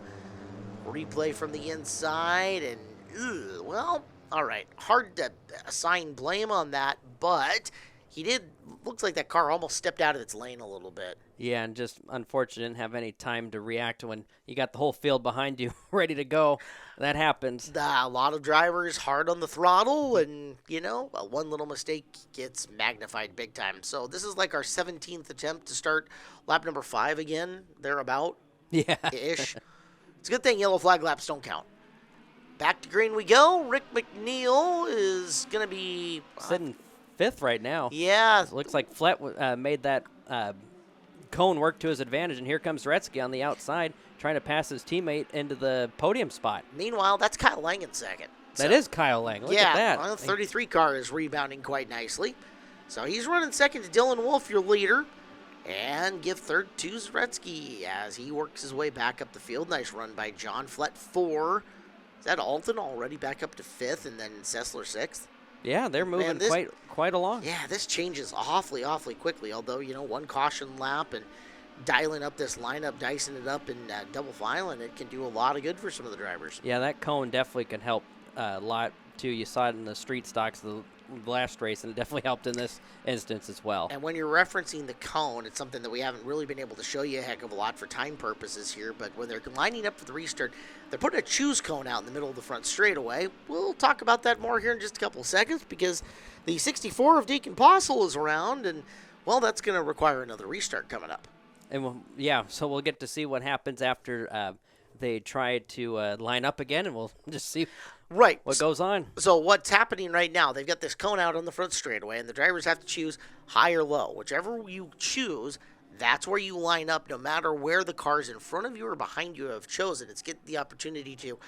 Replay from the inside, and all right. Hard to assign blame on that, but looks like that car almost stepped out of its lane a little bit. Yeah, and just unfortunate didn't have any time to react when you got the whole field behind you ready to go. That happens. A lot of drivers hard on the throttle, and, one little mistake gets magnified big time. So this is like our 17th attempt to start lap number 5 again, thereabout. Yeah. Ish. It's a good thing yellow flag laps don't count. Back to green we go. Rick McNeil is going to be sitting 5th right now. Yeah. It looks like Flett made that cone work to his advantage, and here comes Zaretsky on the outside trying to pass his teammate into the podium spot. Meanwhile, that's Kyle Lang in second. That is Kyle Lang. Look at that. Yeah, the 33 car is rebounding quite nicely. So he's running second to Dylan Wolf, your leader. And give third to Zaretsky as he works his way back up the field. Nice run by John. Flett 4. Is that Alton already back up to 5th and then Sessler 6th? Yeah, they're moving quite along. Yeah, this changes awfully quickly. Although, one caution lap and dialing up this lineup, dicing it up and double filing, it can do a lot of good for some of the drivers. Yeah, that cone definitely can help a lot, too. You saw it in the street stocks the last race, and it definitely helped in this instance as well. And when you're referencing the cone, it's something that we haven't really been able to show you a heck of a lot for time purposes here, but when they're lining up for the restart, they're putting a choose cone out in the middle of the front straightaway. We'll talk about that more here in just a couple of seconds because the 64 of Deacon Postle is around, and, well, that's going to require another restart coming up. And, so we'll get to see what happens after they try to line up again, and we'll just see what goes on. So what's happening right now, they've got this cone out on the front straightaway, and the drivers have to choose high or low. Whichever you choose, that's where you line up no matter where the cars in front of you or behind you have chosen. It's get the opportunity to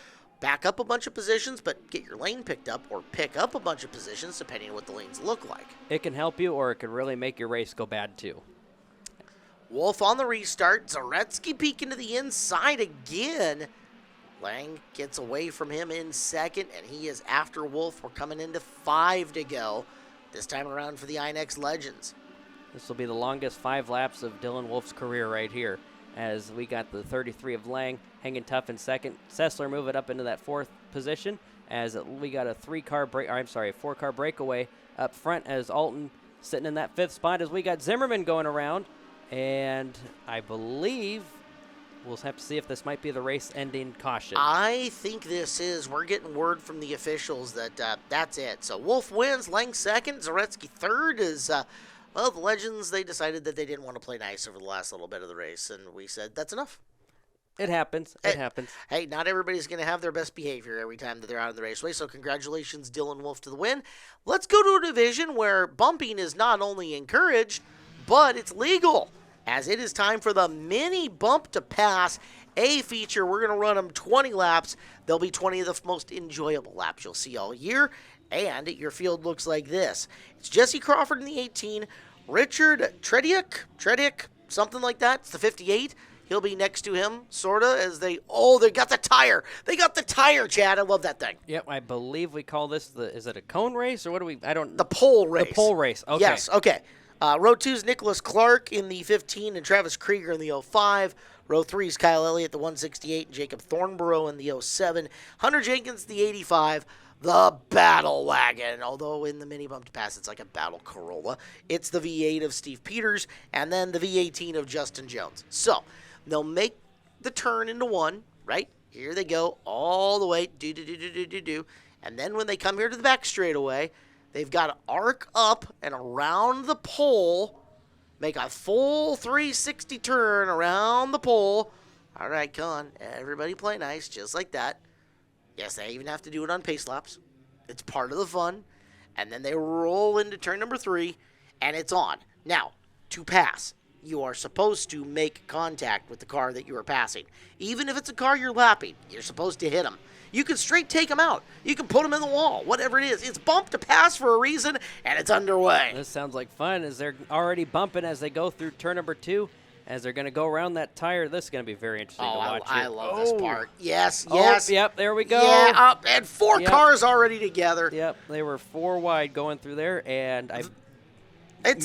back up a bunch of positions, but get your lane picked up or pick up a bunch of positions depending on what the lanes look like. It can help you, or it can really make your race go bad, too. Wolf on the restart. Zaretsky peeking to the inside again. Lang gets away from him in second, and he is after Wolf. We're coming into 5 to go. This time around for the INEX Legends. This will be the longest 5 laps of Dylan Wolf's career right here, as we got the 33 of Lang hanging tough in second. Sessler moving up into that 4th position, as we got a 4-car breakaway up front, as Alton sitting in that 5th spot, as we got Zimmerman going around. And I believe we'll have to see if this might be the race-ending caution. I think this is. We're getting word from the officials that that's it. So Wolf wins, Lang second, Zaretsky third. The Legends, they decided that they didn't want to play nice over the last little bit of the race, and we said that's enough. It happens. It happens. Hey, not everybody's going to have their best behavior every time that they're out in the raceway, so congratulations, Dylan Wolf, to the win. Let's go to a division where bumping is not only encouraged, but it's legal, as it is time for the mini bump to pass. hey, feature, we're going to run them 20 laps. They'll be 20 of the most enjoyable laps you'll see all year. And your field looks like this. It's Jesse Crawford in the 18, Richard Tredick, something like that. It's the 58. He'll be next to him, sort of, as they got the tire. They got the tire, Chad. I love that thing. Yep, I believe we call this is it a cone race or what do we, The pole race. The pole race, okay. Yes, okay. Row 2's Nicholas Clark in the 15 and Travis Krieger in the 05. Row 3's Kyle Elliott, the 168, and Jacob Thornborough in the 07. Hunter Jenkins, the 85. The Battle Wagon, although in the mini bump to pass, it's like a Battle Corolla. It's the V8 of Steve Peters, and then the V18 of Justin Jones. So, they'll make the turn into one, right? Here they go, all the way, do. And then when they come here to the back straightaway, they've got to arc up and around the pole, make a full 360 turn around the pole. All right, come on, everybody play nice, just like that. Yes, they even have to do it on pace laps. It's part of the fun. And then they roll into turn number 3, and it's on. Now, to pass, you are supposed to make contact with the car that you are passing. Even if it's a car you're lapping, you're supposed to hit them. You can straight take them out. You can put them in the wall, whatever it is. It's bump to pass for a reason, and it's underway. This sounds like fun as they're already bumping as they go through turn number 2. As they're going to go around that tire, this is going to be very interesting to watch. I love this part. Yes. Yep, there we go. Yeah, and 4 cars already together. Yep, they were 4 wide going through there, and It's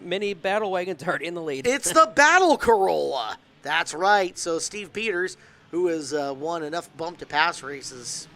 mini battle wagons already in the lead. It's the Battle Corolla. That's right. So Steve Peters, who has won enough bump to pass races,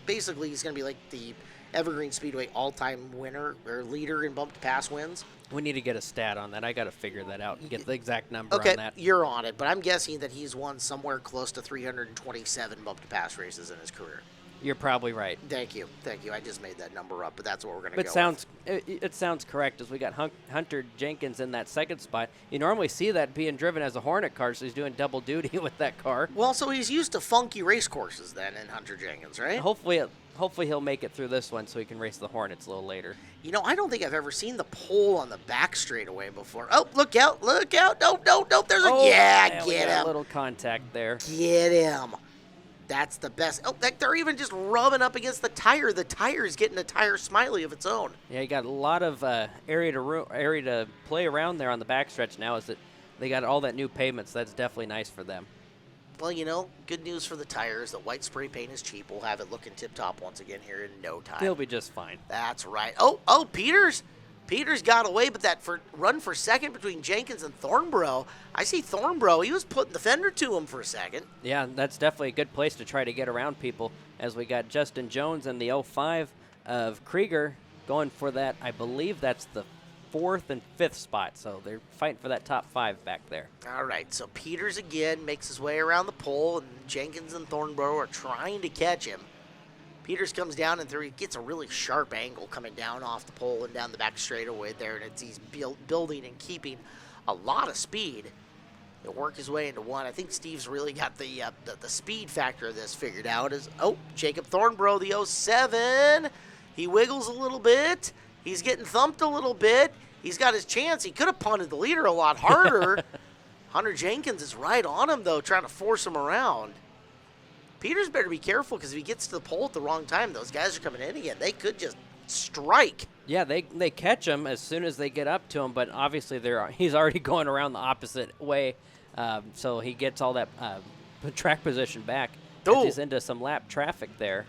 basically he's going to be like the Evergreen Speedway all-time winner or leader in bump to pass wins. We need to get a stat on that. I got to figure that out and get the exact number Okay, on that. you're on it, but I'm guessing that he's won somewhere close to 327 bump to pass races in his career. You're probably right. Thank you. I just made that number up, but that's what we're going to But go it sounds correct as we got Hunter Jenkins in that second spot. You normally see that being driven as a Hornet car, so he's doing double duty with that car. Well, so he's used to funky race courses then in Hunter Jenkins, right? Hopefully he'll make it through this one so he can race the Hornets a little later. You know, I don't think I've ever seen the pole on the back straightaway before. Oh, look out. No, there's Yeah, we get got him. a little contact there. Get him. That's the best. Oh, they're even just rubbing up against the tire. The tire's getting a tire smiley of its own. Yeah, you got a lot of area to play around there on the backstretch now. Is that they got all that new pavement, so that's definitely nice for them. Well, you know, good news for the tires. The white spray paint is cheap. We'll have it looking tip-top once again here in no time. They'll be just fine. That's right. Oh, Peters got away, but that run for second between Jenkins and Thornborough, I see Thornborough. He was putting the fender to him for a second. Yeah, that's definitely a good place to try to get around people as we got Justin Jones in the 05 of Krieger going for that. I believe that's the 4th and 5th spot, so they're fighting for that top 5 back there. All right, so Peters again makes his way around the pole, and Jenkins and Thornborough are trying to catch him. Peters comes down and he gets a really sharp angle coming down off the pole and down the back straightaway there, and he's building and keeping a lot of speed. He'll work his way into one. I think Steve's really got the speed factor of this figured out. Jacob Thornborough, the 07. He wiggles a little bit. He's getting thumped a little bit. He's got his chance. He could have punted the leader a lot harder. Hunter Jenkins is right on him, though, trying to force him around. Peters better be careful because if he gets to the pole at the wrong time, those guys are coming in again. They could just strike. Yeah, they catch him as soon as they get up to him, but obviously he's already going around the opposite way, so he gets all that track position back. Oh. He's into some lap traffic there.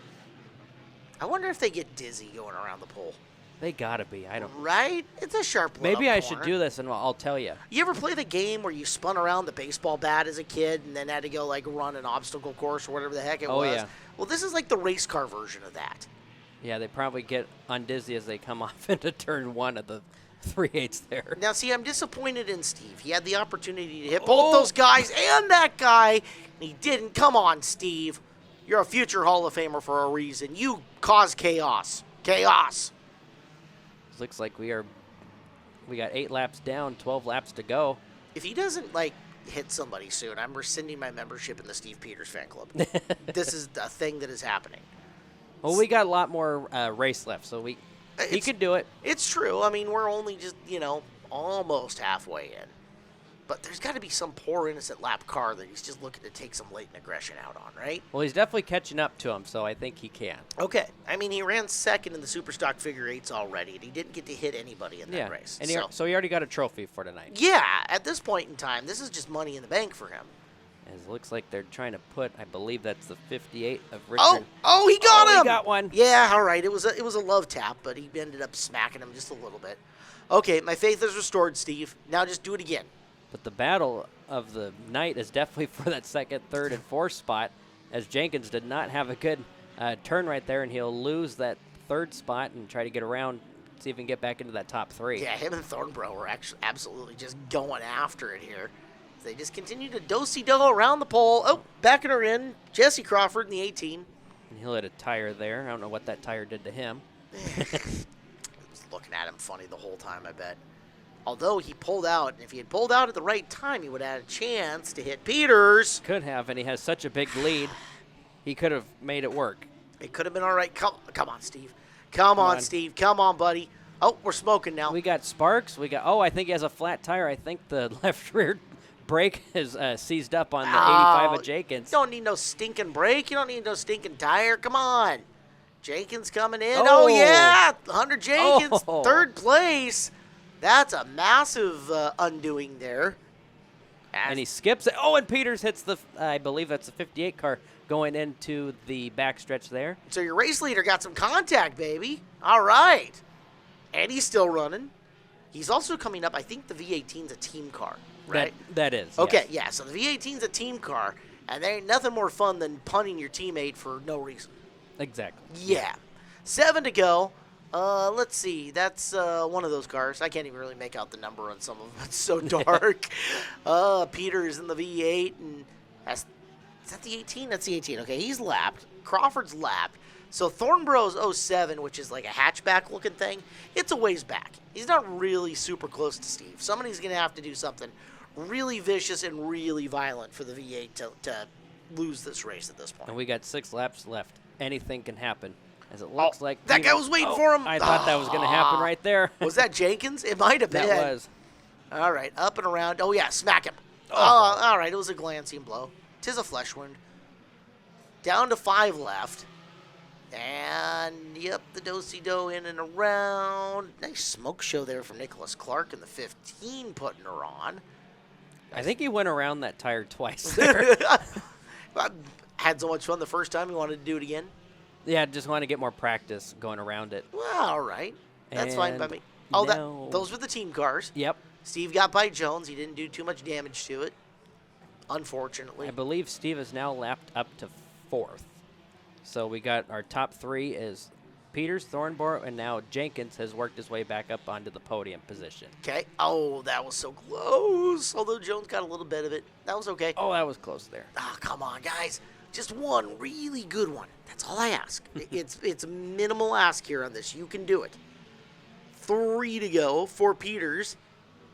I wonder if they get dizzy going around the pole. They gotta be. I don't. Right? It's a sharp little Maybe I corner. should do this, and I'll tell you. You ever play the game where you spun around the baseball bat as a kid and then had to go like run an obstacle course or whatever the heck it was? Yeah. Well, this is like the race car version of that. Yeah, they probably get undizzy as they come off into turn 1 of the 3/8 there. Now, see, I'm disappointed in Steve. He had the opportunity to hit both those guys and that guy, and he didn't. Come on, Steve. You're a future Hall of Famer for a reason. You cause chaos. Chaos. Looks like we got 8 laps down, 12 laps to go. If he doesn't, hit somebody soon, I'm rescinding my membership in the Steve Peters fan club. This is a thing that is happening. Well, we got a lot more race left, so he could do it. It's true. I mean, we're only just, almost halfway in. But there's got to be some poor innocent lap car that he's just looking to take some latent aggression out on, right? Well, he's definitely catching up to him, so I think he can. Okay. I mean, he ran second in the Superstock Figure 8s already, and he didn't get to hit anybody in that race. And so he already got a trophy for tonight. Yeah, at this point in time, this is just money in the bank for him. As it looks like they're trying to put, I believe that's the 58 of Richard. Oh, he got him! He got one. Yeah, all right. It was a love tap, but he ended up smacking him just a little bit. Okay, my faith is restored, Steve. Now just do it again. But the battle of the night is definitely for that second, third, and fourth spot, as Jenkins did not have a good turn right there, and he'll lose that third spot and try to get around, see if he can get back into that top three. Yeah, him and Thornborough were actually absolutely just going after it here. They just continue to do-si-do around the pole. Oh, backing her in, Jesse Crawford in the 18. And he'll hit a tire there. I don't know what that tire did to him. Looking at him funny the whole time, I bet. Although he pulled out, and if he had pulled out at the right time, he would have had a chance to hit Peters. Could have, and he has such a big lead. He could have made it work. It could have been all right. Come on, Steve. Come on, Steve. Come on, buddy. Oh, we're smoking now. We got sparks. I think he has a flat tire. I think the left rear brake is seized up on the 85 of Jenkins. You don't need no stinking brake. You don't need no stinking tire. Come on. Jenkins coming in. Oh, yeah. Hunter Jenkins, Oh. third place. That's a massive undoing there. And he skips it. Oh, and Peters hits I believe that's the 58 car going into the backstretch there. So your race leader got some contact, baby. All right. And he's still running. He's also coming up. I think the V18's a team car, right? That is. Okay, yes. yeah. So the V18's a team car, and there ain't nothing more fun than punting your teammate for no reason. Exactly. Yeah. 7 to go. Let's see. That's one of those cars. I can't even really make out the number on some of them. It's so dark. Peters in the V8, and is that the 18? That's the 18. Okay, he's lapped. Crawford's lapped. So Thornborough's 07, which is like a hatchback-looking thing, it's a ways back. He's not really super close to Steve. Somebody's going to have to do something really vicious and really violent for the V8 to lose this race at this point. And we got 6 laps left. Anything can happen. As it looks like that guy was waiting for him. I thought that was going to happen right there. Was that Jenkins? It might have been. That was. All right, up and around. Oh, yeah, smack him. All right, it was a glancing blow. 'Tis a flesh wound. Down to 5 left. And, yep, the do-si-do in and around. Nice smoke show there from Nicholas Clark in the 15 putting her on. I think he went around that tire twice there. I had so much fun the first time, he wanted to do it again. Yeah, just want to get more practice going around it. Well, all right. That's fine by And me. Those were the team cars. Yep. Steve got by Jones. He didn't do too much damage to it, unfortunately. I believe Steve is now lapped up to 4th. So we got our top 3 is Peters, Thornborough, and now Jenkins has worked his way back up onto the podium position. Okay. Oh, that was so close. Although Jones got a little bit of it. That was okay. Oh, that was close there. Oh, come on, guys. Just one really good one. That's all I ask. It's minimal ask here on this. You can do it. 3 to go for Peters.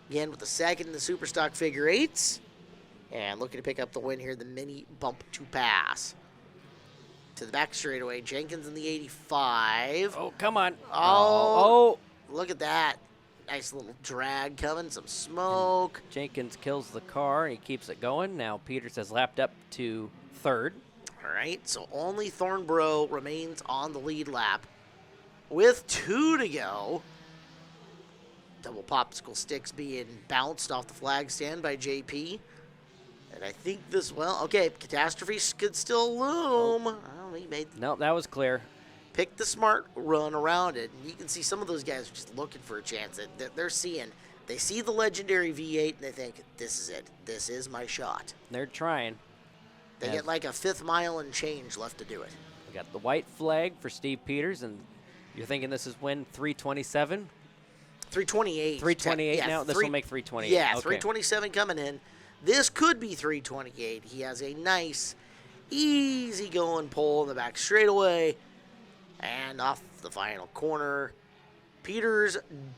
Again with the second in the Superstock Figure 8s. And looking to pick up the win here, the mini bump to pass. To the back straightaway, Jenkins in the 85. Oh, come on. Oh, look at that. Nice little drag coming, some smoke. Jenkins kills the car, and he keeps it going. Now Peters has lapped up to 3rd. All right, so only Thornborough remains on the lead lap with 2 to go. Double popsicle sticks being bounced off the flag stand by JP. And I think catastrophe could still loom. Oh, he No, that was clear. picked the smart run around it. And you can see some of those guys are just looking for a chance. They see the legendary V8 and they think, this is it. This is my shot. They're trying. They get like a 5th mile and change left to do it. We got the white flag for Steve Peters, and you're thinking this is win 327? 328. 328 Yeah, now? This will make 328. Yeah, Okay. 327 coming in. This could be 328. He has a nice, easy-going pole in the back straightaway. And off the final corner, Peters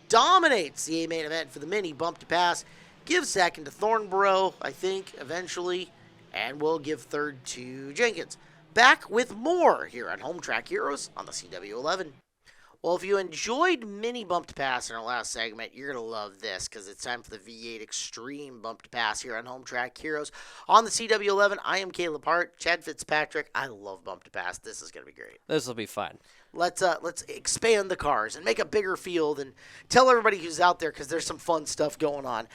dominates the A-main event for the mini bump to pass. Gives second to Thornborough, I think, eventually. And will give third to Jenkins. Back with more here on Home Track Heroes on the CW11. Well, if you enjoyed mini bump to pass in our last segment, you're going to love this because it's time for the V8 Extreme bump to pass here on Home Track Heroes. On the CW11, I am Caleb Hart, Chad Fitzpatrick. I love bump to pass. This is going to be great. This will be fun. Let's expand the cars and make a bigger field and tell everybody who's out there because there's some fun stuff going on.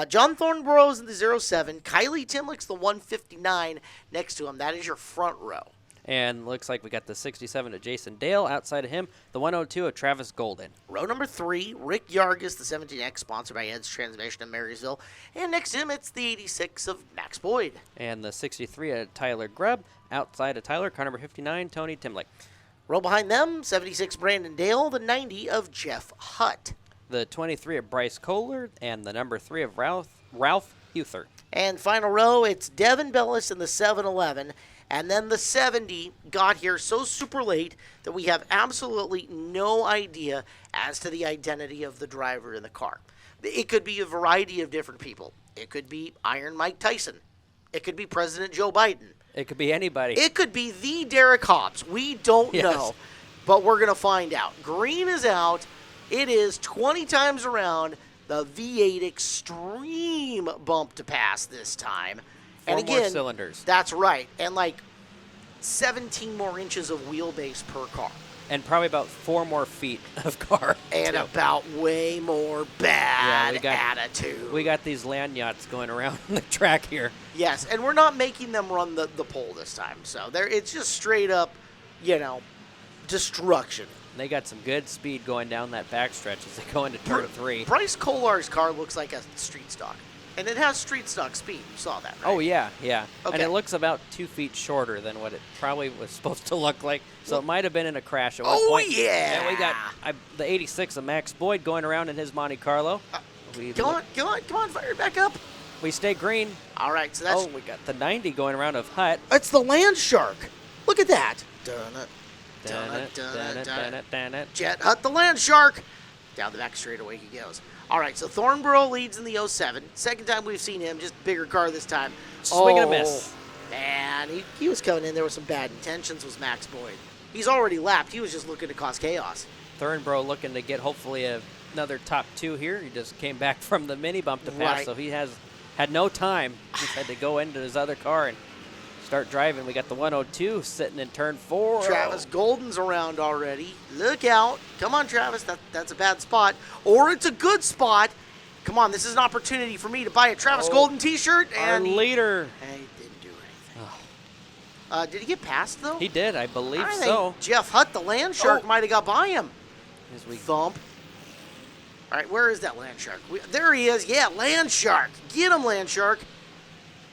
John Thornboro's in the 07. Kylie Timlick's the 159 next to him. That is your front row. And looks like we got the 67 of Jason Dale. Outside of him, the 102 of Travis Golden. Row number 3, Rick Yargis, the 17X, sponsored by Ed's Transmission in Marysville. And next to him, it's the 86 of Max Boyd. And the 63 of Tyler Grubb. Outside of Tyler, car number 59, Tony Timlick. Row behind them, 76 Brandon Dale, the 90 of Jeff Hutt. The 23 of Bryce Kohler, and the number 3 of Ralph Huther. And final row, it's Devin Bellis in the 711. And then the 70 got here so super late that we have absolutely no idea as to the identity of the driver in the car. It could be a variety of different people. It could be Iron Mike Tyson. It could be President Joe Biden. It could be anybody. It could be the Derek Hobbs. We don't know, but we're going to find out. Green is out. It is 20 times around the V8 Extreme bump to pass this time. Four and again, more cylinders. That's right. And like 17 more inches of wheelbase per car. And probably about 4 more feet of car. And too. about way more bad attitude. We got these land yachts going around the track here. Yes, and we're not making them run the pole this time. So it's just straight up, destruction. They got some good speed going down that backstretch as they go into turn 3. Bryce Kolar's car looks like a street stock. And it has street stock speed. You saw that, right? Oh, yeah. Okay. And it looks about 2 feet shorter than what it probably was supposed to look like. So it might have been in a crash at one point. Yeah. And we got the 86 of Max Boyd going around in his Monte Carlo. Come on, fire it back up. We stay green. All right, so that's... we got the 90 going around of Hutt. It's the Land Shark. Look at that. Jet Hutt, the Land Shark. Down the back straightaway he goes. All right, so Thornborough leads in the 07. Second time we've seen him, just bigger car this time. Swing and a miss. Man, he was coming in there with some bad intentions, was Max Boyd. He's already lapped. He was just looking to cause chaos. Thornborough looking to get hopefully another top 2 here. He just came back from the mini bump to pass, so he has had no time. He had to go into his other car and start driving. We got the 102 sitting in turn 4. Travis Golden's around already. Look out. Come on, Travis. That's a bad spot. Or it's a good spot. Come on, this is an opportunity for me to buy a Travis Golden t-shirt. And our leader. He didn't do anything. Did he get past, though? He did, I believe I so. think Jeff Hutt, the Land Shark, might have got by him. As we Thump. All right, where is that Land Shark? There he is. Yeah, Land Shark. Get him, Land Shark.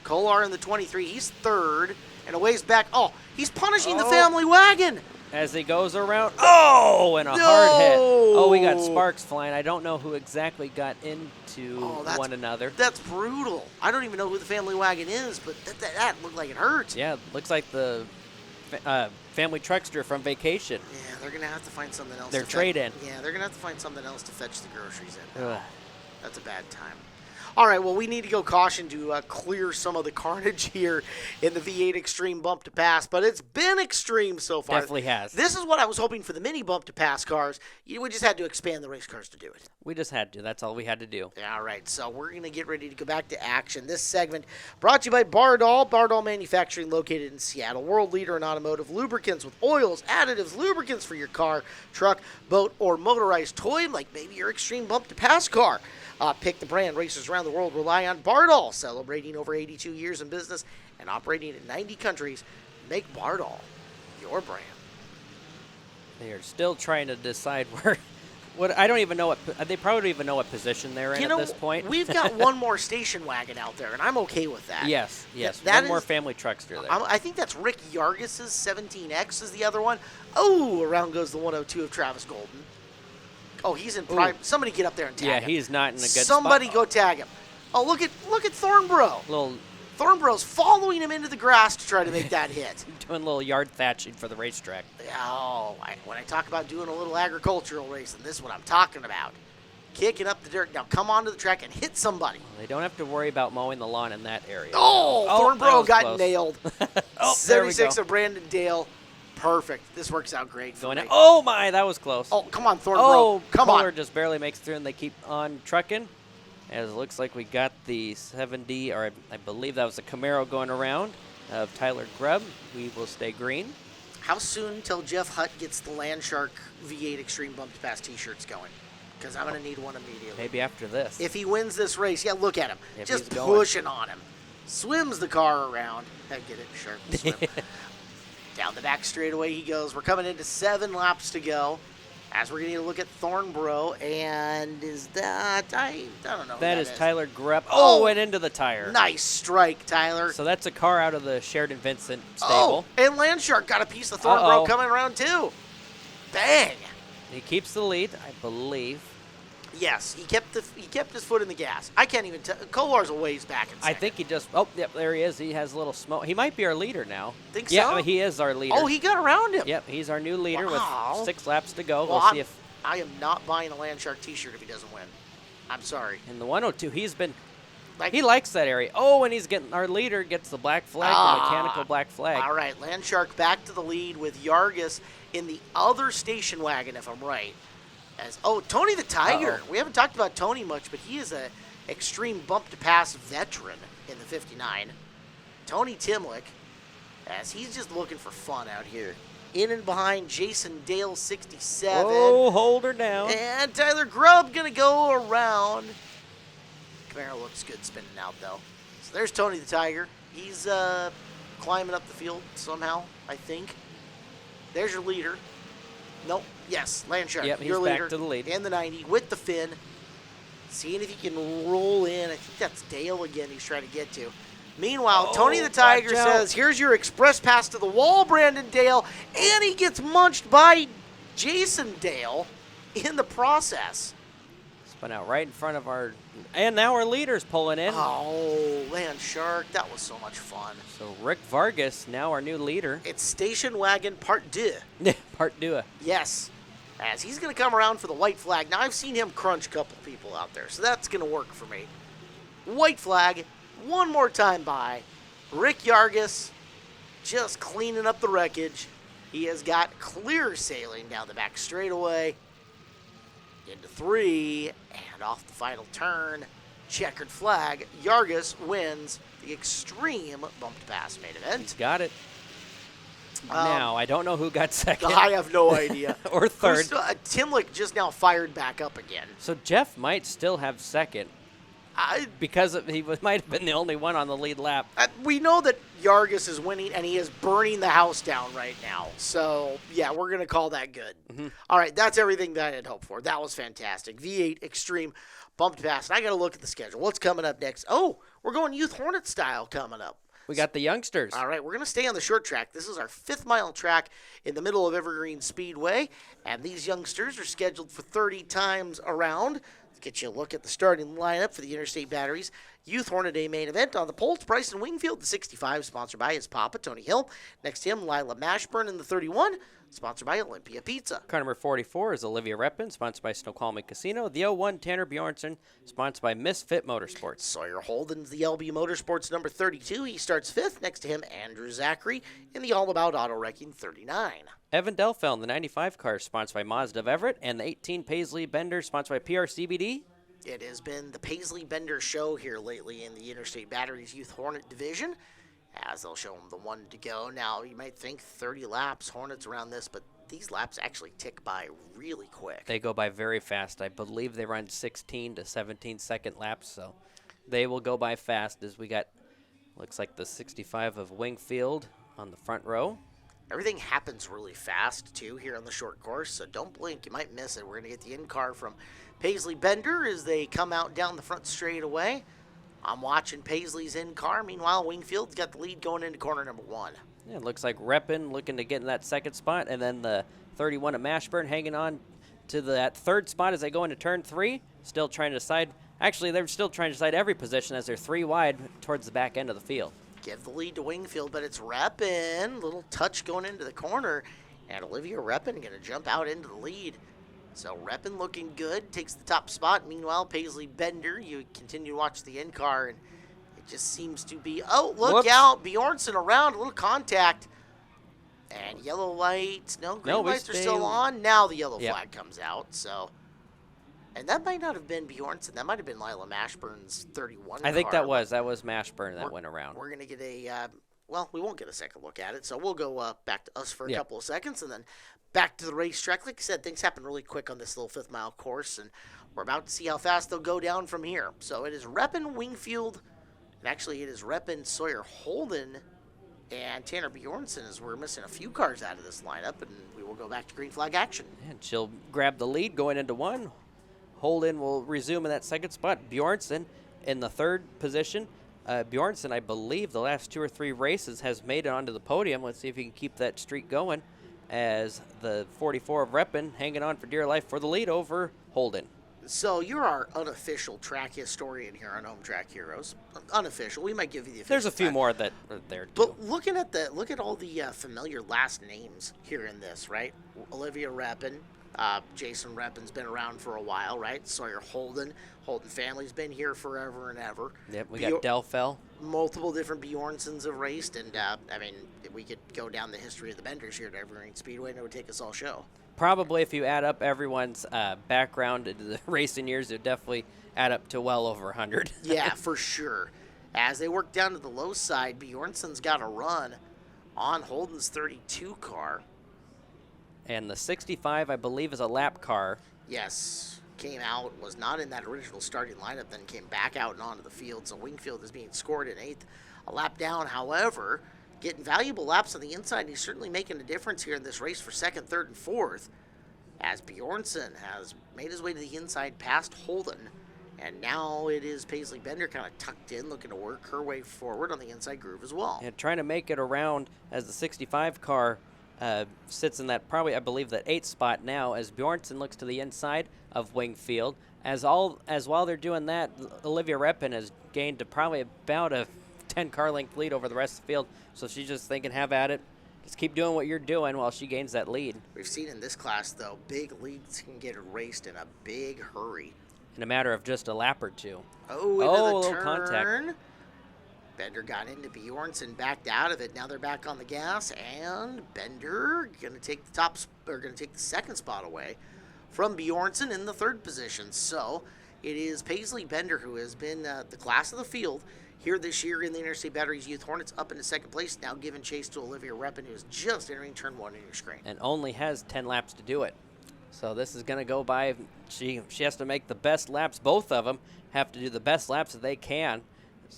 Kolar in the 23. He's third. And a ways back. Oh, he's punishing the family wagon. As he goes around. Oh, and a hard hit. Oh, we got sparks flying. I don't know who exactly got into one another. That's brutal. I don't even know who the family wagon is, but that looked like it hurt. Yeah, looks like the family truckster from Vacation. Yeah, they're going to have to find something else. Their trade-in. Yeah, they're going to have to find something else to fetch the groceries in. That's a bad time. All right, well, we need to go caution to clear some of the carnage here in the V8 Extreme bump to pass, but it's been extreme so far. Definitely has. This is what I was hoping for the mini bump to pass cars. We just had to expand the race cars to do it. We just had to. That's all we had to do. All right, so we're going to get ready to go back to action. This segment brought to you by Bardol. Bardol Manufacturing, located in Seattle. World leader in automotive lubricants with oils, additives, lubricants for your car, truck, boat, or motorized toy, like maybe your extreme bump to pass car. Pick the brand. Racers around the world rely on Bardol, celebrating over 82 years in business and operating in 90 countries. Make Bardol your brand. They are still trying to decide where. I don't even know they probably don't even know what position they're in at this point. We've got one more station wagon out there, and I'm okay with that. Yes. One more family truckster there. I think that's Rick Yargis's 17X is the other one. Oh, around goes the 102 of Travis Golden. Oh, he's in prime. Somebody get up there and tag him. Yeah, he's not in a good spot. Somebody go tag him. Oh, look at Thornborough. Thornborough's following him into the grass to try to make that hit. Doing a little yard thatching for the racetrack. Oh, when I talk about doing a little agricultural racing, this is what I'm talking about. Kicking up the dirt. Now come onto the track and hit somebody. Well, they don't have to worry about mowing the lawn in that area. Oh, Thornborough got close. nailed. 76 of Brandon Dale. Perfect. This works out great for Going me. out. Oh, my, that was close. Oh, come on, Thornborough. Oh, come Kohler on. just barely makes through, and they keep on trucking. As it looks like we got the 7D, or I believe that was the Camaro going around of Tyler Grubb. We will stay green. How soon till Jeff Hutt gets the Landshark V8 Extreme Bumped Pass T-shirts going? Because I'm going to need one immediately. Maybe after this. If he wins this race, yeah, look at him. If Just he's going. pushing on him. Swims the car around. Heck, get it? Sure. Swim. Down the back straightaway he goes. We're coming into 7 laps to go. As we're going to look at Thornborough, and is that, I don't know. That is is Tyler Grubb. Oh! Oh, went into the tire. Nice strike, Tyler. So that's a car out of the Sheridan Vincent stable. Oh, and Landshark got a piece of Thornborough Uh-oh. coming around too. Bang. He keeps the lead, I believe. Yes, he kept his foot in the gas. I can't even tell. Kolar's a ways back in I second. think he just. Oh, yep, there he is. He has a little smoke. He might be our leader now. Think yeah, so? he is our leader. Oh, he got around him. Yep, he's our new leader Wow. with 6 laps to go. Well, We'll see if I am not buying a Landshark T-shirt if he doesn't win. I'm sorry. in the 102 he's been. Like, He likes that area. Oh, and he's getting our leader gets the black flag, the mechanical black flag. All right, Landshark back to the lead with Yargis in the other station wagon, if I'm right. Tony the Tiger. Uh-oh. We haven't talked about Tony much, but he is a extreme bump to pass veteran in the 59. Tony Timlick, as he's just looking for fun out here. In and behind Jason Dale, 67. Oh, hold her down. And Tyler Grubb going to go around. Camaro looks good spinning out, though. So there's Tony the Tiger. He's climbing up the field somehow, I think. There's your leader. Nope. Yes, Landshark. Yep, he's your back leader to the lead. in the 90 with the fin. Seeing if he can roll in. I think that's Dale again he's trying to get to. Meanwhile, Tony the Tiger watch out. says, here's your express pass to the wall, Brandon Dale. And he gets munched by Jason Dale in the process. Spun out right in front of our. And now our leader's pulling in. Oh, Landshark. That was so much fun. So Rick Vargas, now our new leader. It's Station Wagon Part 2. Part 2. Yes. As he's going to come around for the white flag. Now, I've seen him crunch a couple people out there, so that's going to work for me. White flag, one more time by Rick Yargis, just cleaning up the wreckage. He has got clear sailing down the back straightaway. Into 3, and off the final turn. Checkered flag. Yargis wins the Extreme Bumped Pass main event. He's got it. Now, I don't know who got second. I have no idea. Or third. Timlick just now fired back up again. So Jeff might still have second because might have been the only one on the lead lap. We know that Yargis is winning, and he is burning the house down right now. So, yeah, we're going to call that good. Mm-hmm. All right, that's everything that I had hoped for. That was fantastic. V8 Extreme Bumped Pass. And I got to look at the schedule. What's coming up next? Oh, we're going Youth Hornet style coming up. We got the youngsters. All right, we're going to stay on the short track. This is our 5th-mile track in the middle of Evergreen Speedway, and these youngsters are scheduled for 30 times around. Let's get you a look at the starting lineup for the Interstate Batteries Youth Hornet Day main event. On the pole, it's Bryson Wingfield, the 65, sponsored by his papa, Tony Hill. Next to him, Lila Mashburn in the 31, sponsored by Olympia Pizza. Car number 44 is Olivia Reppin, sponsored by Snoqualmie Casino. The 01, Tanner Bjornson, sponsored by Misfit Motorsports. Sawyer Holden's the LB Motorsports number 32. He starts 5th. Next to him, Andrew Zachary in the All About Auto Wrecking 39. Evan Delfell in the 95 car, sponsored by Mazda of Everett. And the 18 Paisley Bender, sponsored by PRCBD. It has been the Paisley Bender show here lately in the Interstate Batteries Youth Hornet division, as they'll show them the one to go. Now, you might think 30 laps, Hornets around this, but these laps actually tick by really quick. They go by very fast. I believe they run 16 to 17 second laps, so they will go by fast as we got, looks like the 65 of Wingfield on the front row. Everything happens really fast, too, here on the short course, so don't blink. You might miss it. We're going to get the in-car from Paisley Bender as they come out down the front straightaway. I'm watching Paisley's in-car. Meanwhile, Wingfield's got the lead going into corner number 1. Yeah, it looks like Reppin looking to get in that second spot, and then the 31 of Mashburn hanging on to that third spot as they go into turn 3. Still trying to decide. Actually, they're still trying to decide every position as they're 3 wide towards the back end of the field. Give the lead to Wingfield, but it's Reppin. Little touch going into the corner, and Olivia Reppin going to jump out into the lead. So Reppin looking good, takes the top spot. Meanwhile, Paisley Bender, you continue to watch the in-car, and it just seems to be, oh, look Whoops. out, Bjornson around, a little contact. And yellow lights, no, green No, we lights are stay- still on. Now the yellow Yep. flag comes out, so. And that might not have been Bjornsson. That might have been Lila Mashburn's 31 I think car. that was Mashburn that We're- went around. We're going to get a, well, we won't get a second look at it, so we'll go back to us for a Yeah. couple of seconds and then back to the racetrack. Like I said, things happen really quick on this little 5th mile course, and we're about to see how fast they'll go down from here. So it is Reppin, Wingfield, and actually it is Reppin, Sawyer, Holden, and Tanner Bjornsson, as we're missing a few cars out of this lineup, and we will go back to green flag action. And she'll grab the lead going into one. Holden will resume in that second spot. Bjornsson in the third position. Bjornsson, I believe, the last 2 or 3 races has made it onto the podium. Let's see if he can keep that streak going as the 44 of Reppin hanging on for dear life for the lead over Holden. So you're our unofficial track historian here on Home Track Heroes. Unofficial. We might give you the official. There's a few fact. more that are there, too. But look at all the familiar last names here in this, right? Olivia Reppin, Jason Reppin's been around for a while, right? Sawyer Holden family's been here forever and ever. Yep, we got Delfell. Multiple different Bjornssons have raced, and I mean, we could go down the history of the Benders here at Evergreen Speedway, and it would take us all show. Probably if you add up everyone's background into the racing years, it would definitely add up to well over 100. Yeah, for sure. As they work down to the low side, Bjornsson's got a run on Holden's 32 car. And the 65, I believe, is a lap car. Yes, came out, was not in that original starting lineup, then came back out and onto the field. So Wingfield is being scored in 8th, a lap down. However, getting valuable laps on the inside. He's certainly making a difference here in this race for 2nd, 3rd, and 4th. As Bjornsson has made his way to the inside past Holden. And now it is Paisley Bender kind of tucked in, looking to work her way forward on the inside groove as well. And trying to make it around as the 65 car sits in that probably, I believe, that 8th spot now as Bjornsson looks to the inside of Wingfield. As while they're doing that, Olivia Reppin has gained to probably about a 10 car length lead over the rest of the field. So she's just thinking, have at it. Just keep doing what you're doing while she gains that lead. We've seen in this class, though, big leads can get erased in a big hurry. In a matter of just a lap or two. Oh, into a the little turn. contact. Bender got into Bjornsson, backed out of it. Now they're back on the gas, and Bender gonna take the second spot away from Bjornsson in the 3rd position. So it is Paisley Bender who has been the class of the field here this year in the Interstate Batteries Youth Hornets, up into 2nd place, now giving chase to Olivia Reppin, who's just entering turn 1 in your screen. And only has 10 laps to do it. So this is going to go by. She has to make the best laps. Both of them have to do the best laps that they can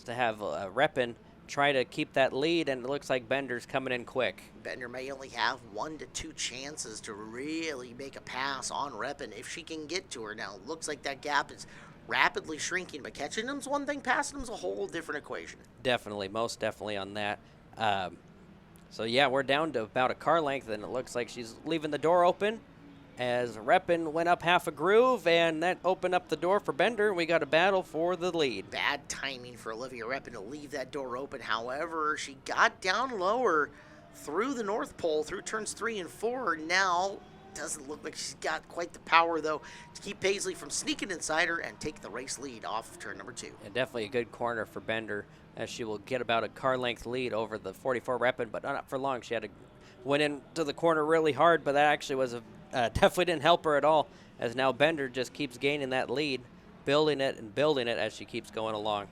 to have Reppin try to keep that lead, and it looks like Bender's coming in quick. Bender may only have 1 to 2 chances to really make a pass on Reppin if she can get to her. Now, it looks like that gap is rapidly shrinking, but catching them's one thing, passing them's a whole different equation. Definitely, most definitely on that. So, yeah, we're down to about a car length, and it looks like she's leaving the door open as Reppin went up half a groove, and that opened up the door for Bender. We got a battle for the lead. Bad timing for Olivia Reppin to leave that door open. However, she got down lower through the North Pole, through turns 3 and 4. Now, doesn't look like she's got quite the power, though, to keep Paisley from sneaking inside her and take the race lead off of turn number 2. And definitely a good corner for Bender, as she will get about a car length lead over the 44 Reppin, but not for long. She had to went into the corner really hard, but that actually was definitely didn't help her at all, as now Bender just keeps gaining that lead, building it as she keeps going along.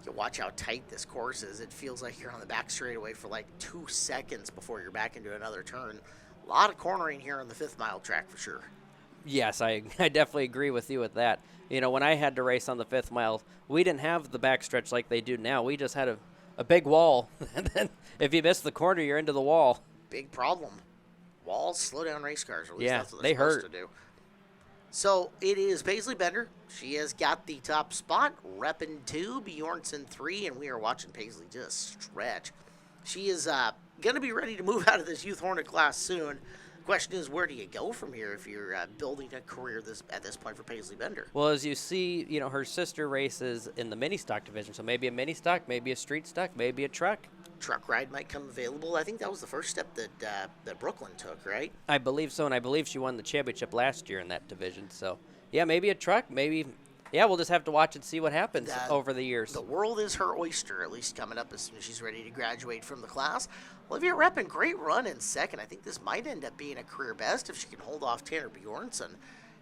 You watch how tight this course is. It feels like you're on the back straightaway for like 2 seconds before you're back into another turn. A lot of cornering here on the 5th mile track for sure. Yes, I definitely agree with you with that. You know, when I had to race on the 5th mile, we didn't have the backstretch like they do now. We just had a big wall, and then if you miss the corner, you're into the wall. Big problem. Walls slow down race cars, or at least Yeah, that's what they they're supposed hurt. to do. So it is Paisley Bender. She has got the top spot. Reppin 2, Bjornsson 3, and we are watching Paisley just stretch. She is going to be ready to move out of this Youth Hornet class soon. Question is, where do you go from here if you're building a career at this point for Paisley Bender? Well, as you see, you know, her sister races in the mini stock division, so maybe a mini stock, maybe a street stock, maybe a truck. Truck ride might come available. I think that was the first step that Brooklyn took, right? I believe so, and I believe she won the championship last year in that division. So, yeah, maybe a truck, maybe Yeah, we'll just have to watch and see what happens over the years. The world is her oyster, at least coming up as soon as she's ready to graduate from the class. Olivia Reppen, great run in second. I think this might end up being a career best if she can hold off Tanner Bjornsson.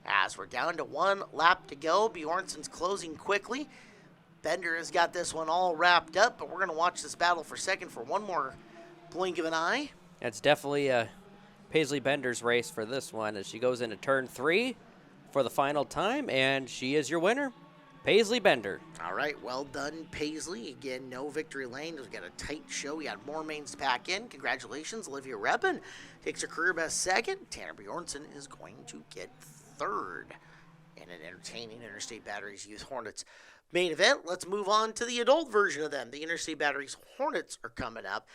As we're down to 1 lap to go, Bjornsson's closing quickly. Bender has got this one all wrapped up, but we're going to watch this battle for second for one more blink of an eye. It's definitely Paisley Bender's race for this one as she goes into turn 3 for the final time, and she is your winner, Paisley Bender. All right, well done, Paisley. Again, no victory lane. We've got a tight show. We got more mains to pack in. Congratulations, Olivia Reppen takes her career best second. Tanner Bjornsson is going to get third in an entertaining Interstate Batteries Youth Hornets main event. Let's move on to the adult version of them. The Interstate Batteries Hornets are coming up.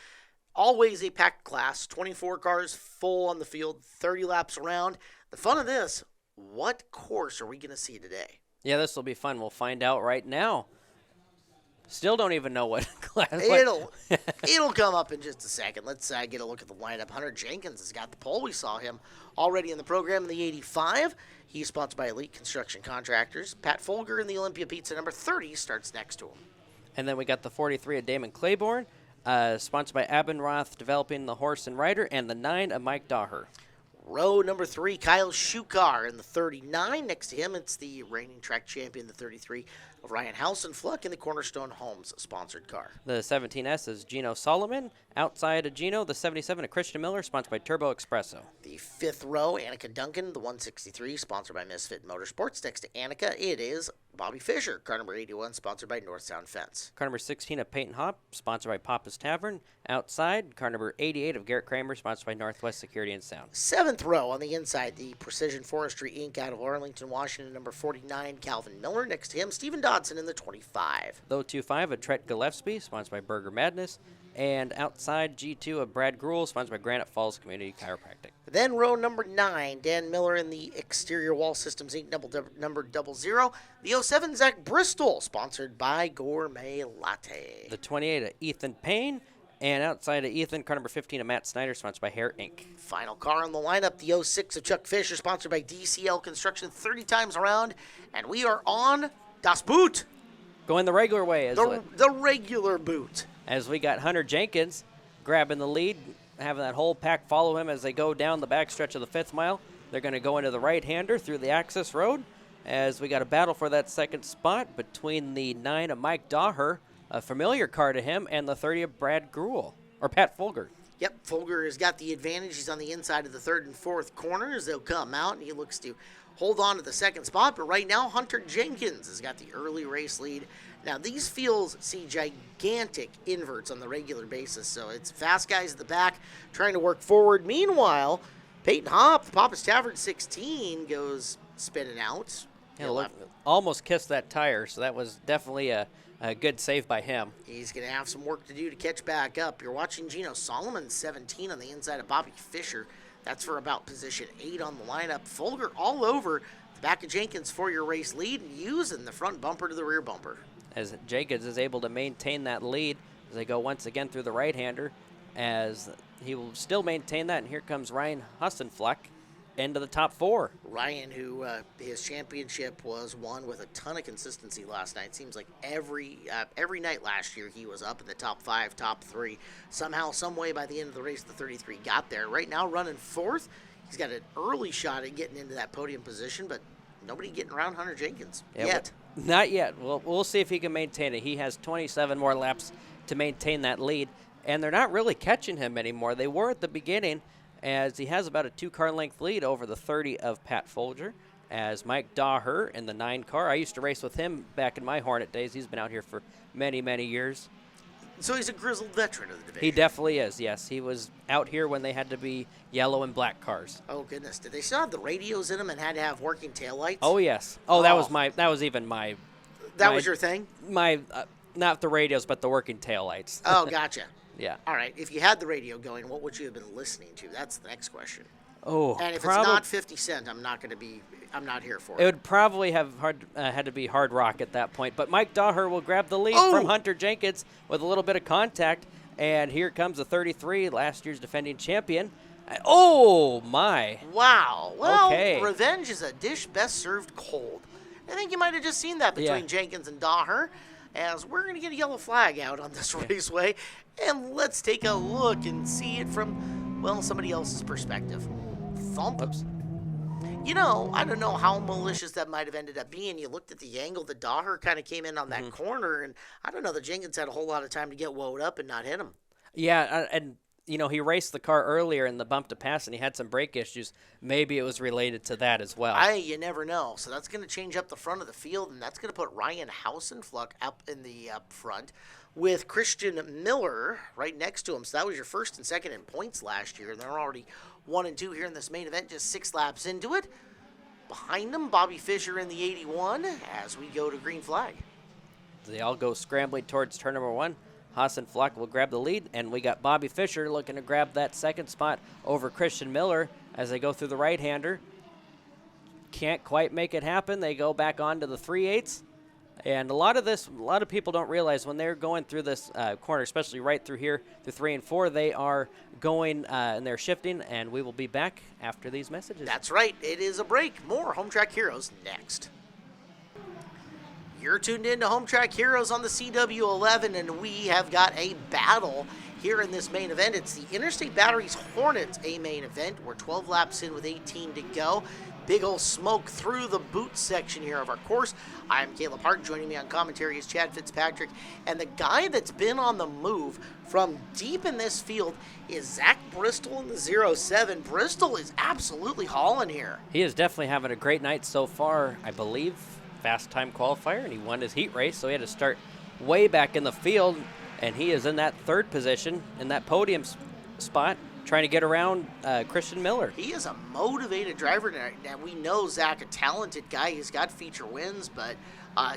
Always a packed class, 24 cars full on the field, 30 laps around. The fun of this, what course are we going to see today? Yeah, this will be fun. We'll find out right now. Still don't even know what class. It'll come up in just a second. Let's get a look at the lineup. Hunter Jenkins has got the pole. We saw him already in the program in the 85. He's sponsored by Elite Construction Contractors. Pat Folger in the Olympia Pizza number 30 starts next to him. And then we got the 43 of Damon Claiborne, sponsored by Abendroth Developing the Horse and Rider, and the 9 of Mike Daher. Row number 3, Kyle Shukar in the 39. Next to him, it's the reigning track champion, the 33 of Ryan Hausenfluck in the Cornerstone Homes sponsored car. The 17S is Gino Solomon. Outside of Gino, the 77 of Christian Miller, sponsored by Turbo Espresso. The 5th row, Annika Duncan, the 163, sponsored by Misfit Motorsports. Next to Annika, it is Bobby Fisher, car number 81, sponsored by North Sound Fence. Car number 16 of Peyton Hop, sponsored by Papa's Tavern. Outside, car number 88 of Garrett Kramer, sponsored by Northwest Security and Sound. 7th row on the inside, the Precision Forestry Inc. out of Arlington, Washington, number 49, Calvin Miller. Next to him, Stephen Dodson in the 25. Low 25 of Tret Gillespie, sponsored by Burger Madness. And outside, G2 of Brad Gruel, sponsored by Granite Falls Community Chiropractic. Then row number 9, Dan Miller in the Exterior Wall Systems Inc. number 00. The 07, Zach Bristol, sponsored by Gourmet Latte. The 28 of Ethan Payne. And outside of Ethan, car number 15 of Matt Snyder, sponsored by Hair Inc. Final car on the lineup, the 06 of Chuck Fisher, sponsored by DCL Construction 30 times around. And we are on Das Boot. Going the regular way. The regular boot. As we got Hunter Jenkins grabbing the lead, having that whole pack follow him as they go down the backstretch of the 5th mile. They're going to go into the right-hander through the access road as we got a battle for that second spot between the 9 of Mike Daher, a familiar car to him, and the 30 of Brad Gruel, or Pat Folger. Yep, Folger has got the advantage. He's on the inside of the 3rd and 4th corners. They'll come out, and he looks to hold on to the second spot. But right now, Hunter Jenkins has got the early race lead. Now, these fields see gigantic inverts on the regular basis, so it's fast guys at the back trying to work forward. Meanwhile, Peyton Hop, the Papa's Tavern 16, goes spinning out. Yeah, almost kissed that tire, so that was definitely a good save by him. He's going to have some work to do to catch back up. You're watching Gino Solomon, 17 on the inside of Bobby Fisher. That's for about position 8 on the lineup. Folger all over the back of Jenkins for your race lead and using the front bumper to the rear bumper. As Jenkins is able to maintain that lead as they go once again through the right-hander, as he will still maintain that. And here comes Ryan Hussenfluck into the top 4. Ryan, who his championship was won with a ton of consistency last night. Seems like every night last year he was up in the top 5, top 3. Somehow, some way by the end of the race, the 33 got there. Right now, running 4th. He's got an early shot at getting into that podium position, but nobody getting around Hunter Jenkins yet. Not yet. We'll see if he can maintain it. He has 27 more laps to maintain that lead, and they're not really catching him anymore. They were at the beginning, as he has about a 2-car length lead over the 30 of Pat Folger. As Mike Daher in the 9 car, I used to race with him back in my Hornet days. He's been out here for many, many years. So he's a grizzled veteran of the division. He definitely is, yes. He was out here when they had to be yellow and black cars. Oh, goodness. Did they still have the radios in them and had to have working taillights? Oh, yes. Oh, that was your thing? Not the radios, but the working taillights. Oh, gotcha. Yeah. All right. If you had the radio going, what would you have been listening to? That's the next question. Oh, and if it's not 50 Cent, I'm not here for it. It would probably have had to be hard rock at that point. But Mike Daher will grab the lead from Hunter Jenkins with a little bit of contact. And here comes the 33, last year's defending champion. Oh, my. Wow. Well, okay. Revenge is a dish best served cold. I think you might have just seen that between Yeah. Jenkins and Daher, as we're going to get a yellow flag out on this raceway. And let's take a look and see it from, well, somebody else's perspective. Thump. Oops. You know, I don't know how malicious that might have ended up being. You looked at the angle that Daher kind of came in on that corner, and I don't know that Jenkins had a whole lot of time to get woed up and not hit him. Yeah, and he raced the car earlier in the bump to pass, and he had some brake issues. Maybe it was related to that as well. You never know. So that's going to change up the front of the field, and that's going to put Ryan Hausenfluck up in the up front with Christian Miller right next to him. So that was your first and second in points last year, and they're already 1 and 2 here in this main event, just 6 laps into it. Behind them, Bobby Fischer in the 81 as we go to green flag. They all go scrambling towards turn number 1. Hausenfluck will grab the lead, and we got Bobby Fischer looking to grab that second spot over Christian Miller as they go through the right-hander. Can't quite make it happen. They go back on to the 3/8. And a lot of people don't realize when they're going through this corner, especially right through here, through 3 and 4, they are going and they're shifting, and we will be back after these messages. That's right. It is a break. More Home Track Heroes next. You're tuned in to Home Track Heroes on the CW11, and we have got a battle here in this main event. It's the Interstate Batteries Hornets A main event. We're 12 laps in with 18 to go. Big old smoke through the boot section here of our course. I'm Caleb Hart. Joining me on commentary is Chad Fitzpatrick. And the guy that's been on the move from deep in this field is Zach Bristol in the 07. Bristol is absolutely hauling here. He is definitely having a great night so far, I believe. Fast time qualifier, and he won his heat race, so he had to start way back in the field, and he is in that third position in that podium spot trying to get around Christian Miller. He is a motivated driver, and we know Zach, a talented guy. He's got feature wins, but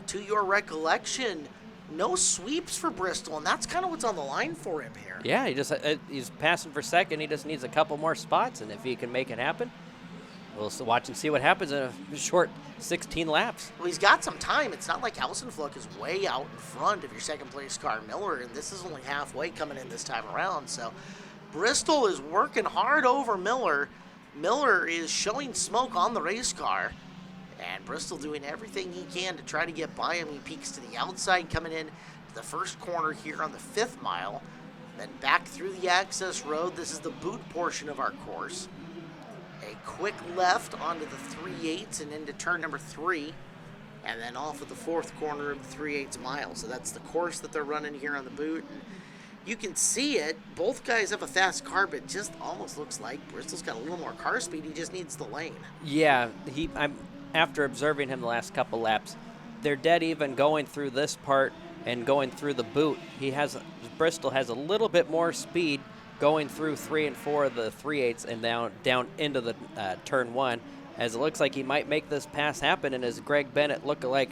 to your recollection, no sweeps for Bristol, and that's kind of what's on the line for him here. Yeah, he's passing for second. He just needs a couple more spots, and if he can make it happen, we'll watch and see what happens in a short 16 laps. Well, he's got some time. It's not like Hausenfluck is way out in front of your second place car, Miller, and this is only halfway coming in this time around. So Bristol is working hard over Miller. Miller is showing smoke on the race car, and Bristol doing everything he can to try to get by him. He peeks to the outside, coming in to the first corner here on the 5th mile, then back through the access road. This is the boot portion of our course. A quick left onto the 3/8 and into turn number 3, and then off at the 4th corner of the 3/8 mile. So that's the course that they're running here on the boot. And you can see it. Both guys have a fast car, but it just almost looks like Bristol's got a little more car speed. He just needs the lane. Yeah, after observing him the last couple laps, they're dead even going through this part and going through the boot. Bristol has a little bit more speed going through 3 and 4 of the 3/8 and down into the turn 1, as it looks like he might make this pass happen in his Greg Bennett lookalike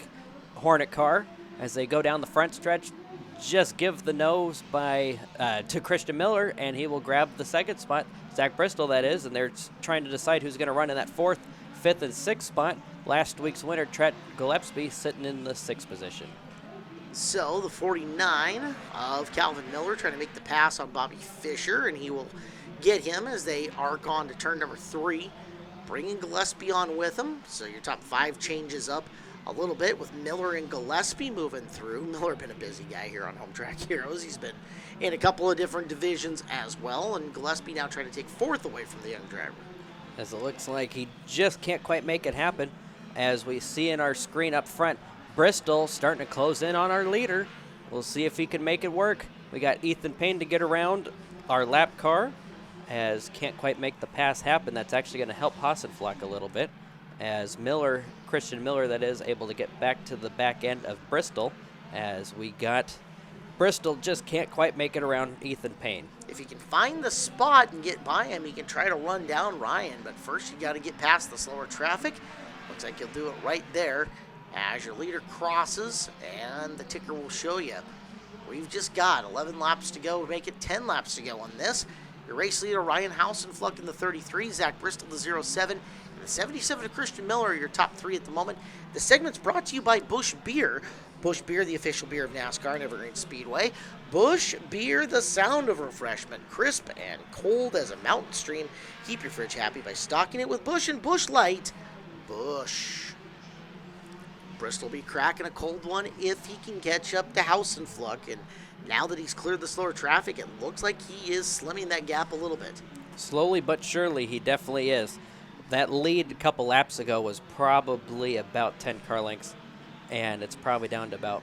Hornet car. As they go down the front stretch, just give the nose to Christian Miller, and he will grab the second spot, Zach Bristol that is, and they're trying to decide who's going to run in that 4th, 5th, and 6th spot. Last week's winner, Trent Gillespie, sitting in the 6th position. So the 49 of Calvin Miller trying to make the pass on Bobby Fischer, and he will get him as they arc on to turn number 3, bringing Gillespie on with him. So your top 5 changes up a little bit with Miller and Gillespie moving through. Miller been a busy guy here on Home Track Heroes. He's been in a couple of different divisions as well, and Gillespie now trying to take 4th away from the young driver. As it looks like he just can't quite make it happen, as we see in our screen up front, Bristol starting to close in on our leader. We'll see if he can make it work. We got Ethan Payne to get around our lap car, as can't quite make the pass happen. That's actually going to help Hausenfluck a little bit, as Christian Miller that is, able to get back to the back end of Bristol, as we got Bristol just can't quite make it around Ethan Payne. If he can find the spot and get by him, he can try to run down Ryan, but first you got to get past the slower traffic. Looks like he'll do it right there as your leader crosses, and the ticker will show you. We've just got 11 laps to go to make it 10 laps to go on this. Your race leader, Ryan Hausenfluck in the 33, Zach Bristol the 07, and the 77 of Christian Miller are your top 3 at the moment. The segment's brought to you by Busch Beer. Busch Beer, the official beer of NASCAR and Evergreen Speedway. Busch Beer, the sound of refreshment, crisp and cold as a mountain stream. Keep your fridge happy by stocking it with Busch and Busch Light. Busch. Bristol will be cracking a cold one if he can catch up to Hausenfluck. And now that he's cleared the slower traffic, it looks like he is slimming that gap a little bit. Slowly but surely, he definitely is. That lead a couple laps ago was probably about 10 car lengths, and it's probably down to about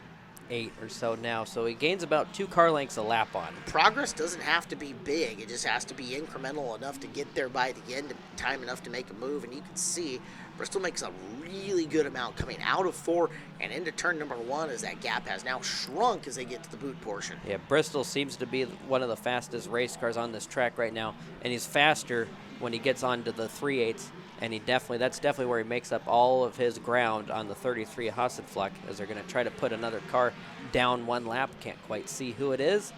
8 or so now. So he gains about 2 car lengths a lap on. Progress doesn't have to be big. It just has to be incremental enough to get there by the end, time enough to make a move. And you can see Bristol makes a really good amount coming out of 4 and into turn number 1 as that gap has now shrunk as they get to the boot portion. Yeah, Bristol seems to be one of the fastest race cars on this track right now, and he's faster when he gets onto the 3/8, and that's definitely where he makes up all of his ground on the 33 Hassenfluck, as they're going to try to put another car down 1 lap. Can't quite see who it is.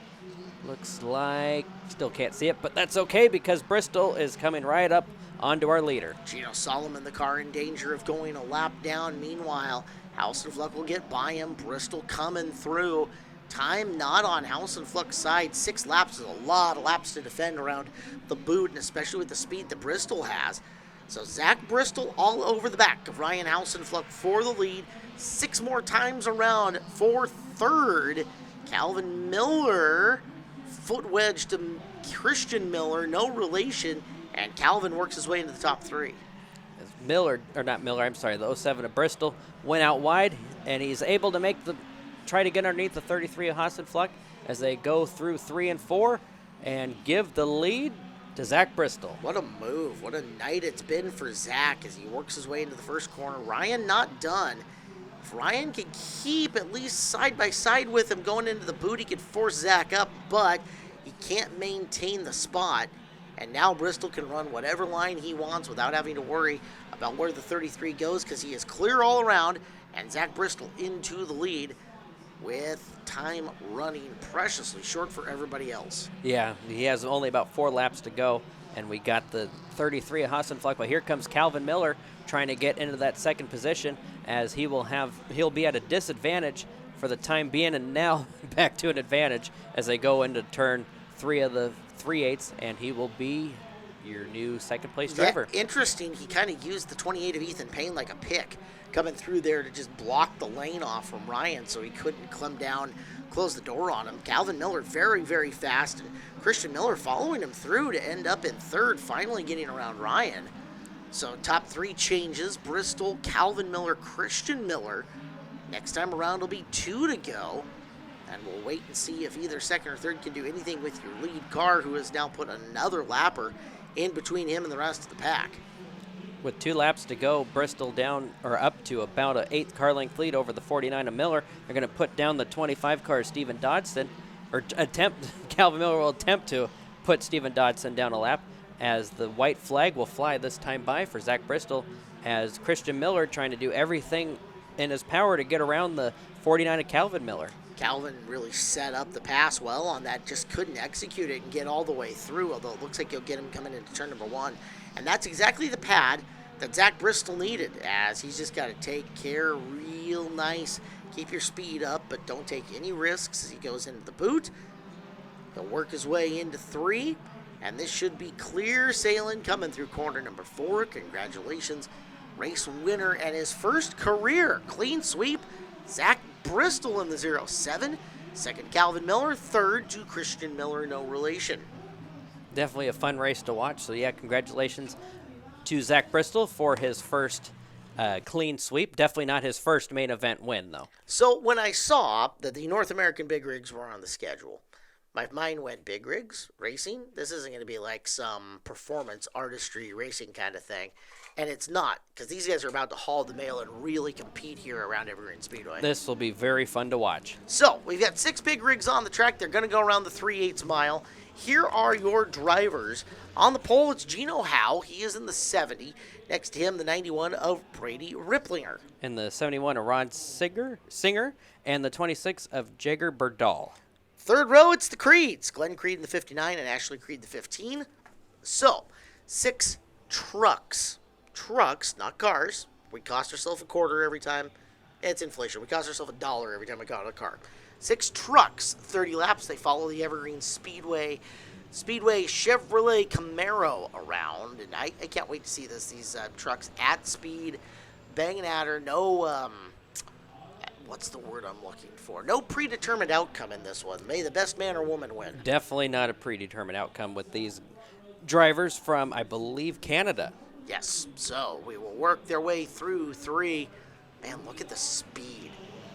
Looks like, still can't see it, but that's okay because Bristol is coming right up onto our leader. Gino Solomon, the car in danger of going a lap down. Meanwhile, Hausenfluck will get by him. Bristol coming through. Time not on Hausenfluck's side. 6 laps is a lot of laps to defend around the boot, and especially with the speed that Bristol has. So Zach Bristol all over the back of Ryan Hausenfluck for the lead. 6 more times around for third. Calvin Miller, foot wedge to Christian Miller, no relation, and Calvin works his way into the top 3. The 07 of Bristol went out wide, and he's able to try to get underneath the 33 of Hassenfluck as they go through 3 and 4 and give the lead to Zach Bristol. What a move. What a night it's been for Zach as he works his way into the first corner. Ryan not done. If Ryan can keep at least side by side with him going into the boot, he could force Zach up, but he can't maintain the spot. And now Bristol can run whatever line he wants without having to worry about where the 33 goes because he is clear all around, and Zach Bristol into the lead with time running preciously short for everybody else. Yeah, he has only about 4 laps to go, and we got the 33 of Hassenfluck. But here comes Calvin Miller trying to get into that second position as he'll be at a disadvantage for the time being, and now back to an advantage as they go into turn 3 of the 3/8, and he will be your new second place driver. Yeah, interesting. He kind of used the 28 of Ethan Payne like a pick, coming through there to just block the lane off from Ryan so he couldn't come down, close the door on him. Calvin Miller very, very fast, and Christian Miller following him through to end up in third, finally getting around Ryan. So top 3 changes: Bristol, Calvin Miller, Christian Miller. Next time around will be 2 to go. And we'll wait and see if either second or third can do anything with your lead car, who has now put another lapper in between him and the rest of the pack. With 2 laps to go, Bristol down or up to about an 8th car length lead over the 49 of Miller. They're going to put down the 25 car, Stephen Dodson, Calvin Miller will attempt to put Stephen Dodson down a lap as the white flag will fly this time by for Zach Bristol, as Christian Miller trying to do everything in his power to get around the 49 of Calvin Miller. Calvin really set up the pass well on that, just couldn't execute it and get all the way through, although it looks like you'll get him coming into turn number 1. And that's exactly the pad that Zach Bristol needed, as he's just got to take care real nice, keep your speed up, but don't take any risks as he goes into the boot. He'll work his way into 3, and this should be clear sailing coming through corner number 4. Congratulations, race winner and his first career clean sweep, Zach Bristol in the 07. Second, Calvin Miller. Third to Christian Miller, no relation. Definitely a fun race to watch. So, yeah, congratulations to Zach Bristol for his first clean sweep. Definitely not his first main event win, though. So, when I saw that the North American Big Rigs were on the schedule, my mind went, big rigs racing? This isn't going to be like some performance artistry racing kind of thing. And it's not, because these guys are about to haul the mail and really compete here around Evergreen Speedway. This will be very fun to watch. So, we've got 6 big rigs on the track. They're going to go around the 3/8 mile. Here are your drivers. On the pole, it's Gino Howe. He is in the 70. Next to him, the 91 of Brady Ripplinger. And the 71 of Ron Singer, and the 26 of Jagger Berdahl. Third row, it's the Creeds. Glenn Creed in the 59 and Ashley Creed the 15. So, 6 trucks. Trucks, not cars. We cost ourselves a quarter every time. It's inflation. We cost ourselves $1 every time we got a car. 6 trucks, 30 laps. They follow the Evergreen Speedway Chevrolet Camaro around. And I can't wait to see these trucks at speed, banging at her. No what's the word I'm looking for? No predetermined outcome in this one. May the best man or woman win. Definitely not a predetermined outcome with these drivers from, I believe, Canada. Yes, so we will work their way through 3. Man, look at the speed.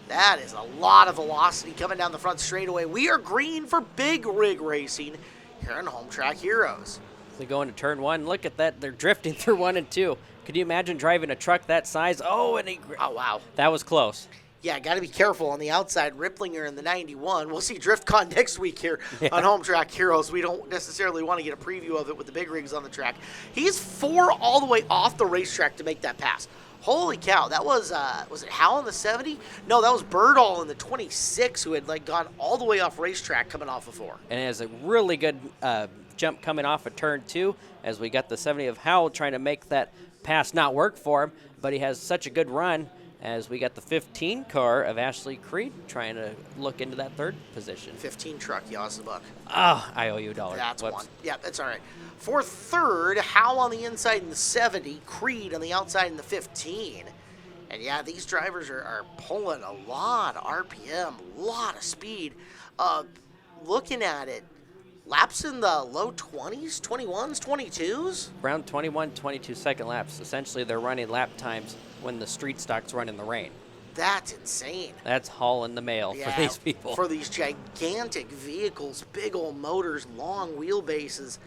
That is a lot of velocity coming down the front straightaway. We are green for Big Rig Racing here on Home Track Heroes. They go into turn 1. Look at that. They're drifting through 1 and 2. Could you imagine driving a truck that size? Oh, and oh, wow. That was close. Yeah, got to be careful on the outside. Ripplinger in the 91. We'll see DriftCon next week here on Home Track Heroes. We don't necessarily want to get a preview of it with the big rigs on the track. He's 4 all the way off the racetrack to make that pass. Holy cow, that was it Howell in the 70? No, that was Birdall in the 26 who had gone all the way off racetrack coming off of 4. And it has a really good jump coming off of turn 2 as we got the 70 of Howell trying to make that pass not work for him, but he has such a good run as we got the 15 car of Ashley Creed trying to look into that 3rd position. 15 truck, Yazabuk. Oh, I owe you $1. That's Whoops. one. Yeah, that's all right. For 3rd, Howell on the inside in the 70, Creed on the outside in the 15. And yeah, these drivers are pulling a lot of RPM, a lot of speed. Looking at it, laps in the low 20s, 21s, 22s? Around 21, 22 second laps. Essentially, they're running lap times when the street stocks run in the rain. That's insane. That's hauling the mail for these people. For these gigantic vehicles, big old motors, long wheelbases.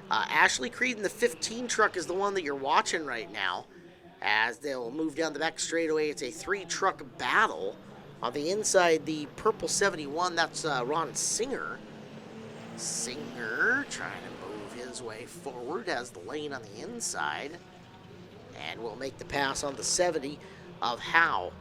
Ashley Creed in the 15 truck is the one that you're watching right now. As they'll move down the back straightaway, it's a 3-truck battle. On the inside, the purple 71, that's Ron Singer. Singer trying to move his way forward, has the lane on the inside. And will make the pass on the 70 of Howe.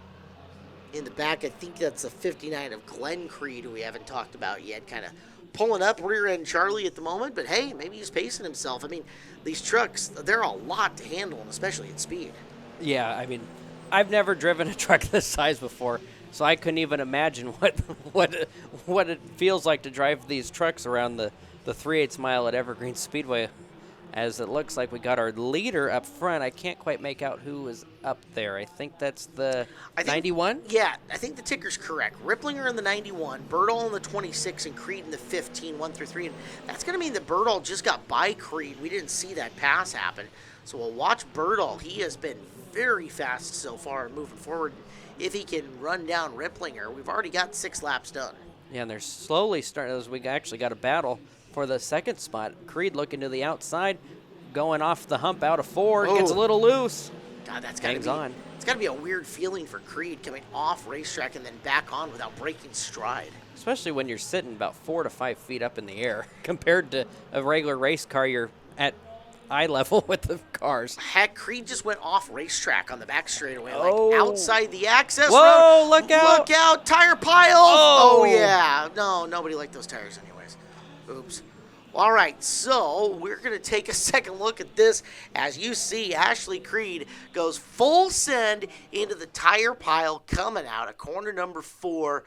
In the back, I think that's the 59 of Glenn Creed, who we haven't talked about yet. Kind of pulling up rear end Charlie at the moment, but hey, maybe he's pacing himself. I mean, these trucks, they're a lot to handle, and especially at speed. Yeah, I mean, I've never driven a truck this size before, so I couldn't even imagine what it feels like to drive these trucks around the 3/8 mile at Evergreen Speedway. As it looks like we got our leader up front. I can't quite make out who is up there. I think that's the 91? Yeah, I think the ticker's correct. Ripplinger in the 91, Birdall in the 26, and Creed in the 15, 1 through 3. And that's going to mean that Birdall just got by Creed. We didn't see that pass happen. So we'll watch Birdall. He has been very fast so far moving forward. If he can run down Ripplinger, we've already got 6 laps done. Yeah, and they're slowly starting, as we actually got a battle for the 2nd spot. Creed looking to the outside, going off the hump out of 4, gets a little loose. God, that's got to be on. It's got to be a weird feeling for Creed coming off racetrack and then back on without breaking stride. Especially when you're sitting about 4 to 5 feet up in the air compared to a regular race car. You're at eye level with the cars. Heck, Creed just went off racetrack on the back straightaway, outside the access road. Whoa, look out! Look out, tire pile! Oh, yeah. No, nobody liked those tires anyways. Oops. All right, so we're going to take a second look at this. As you see, Ashley Creed goes full send into the tire pile coming out of corner number 4,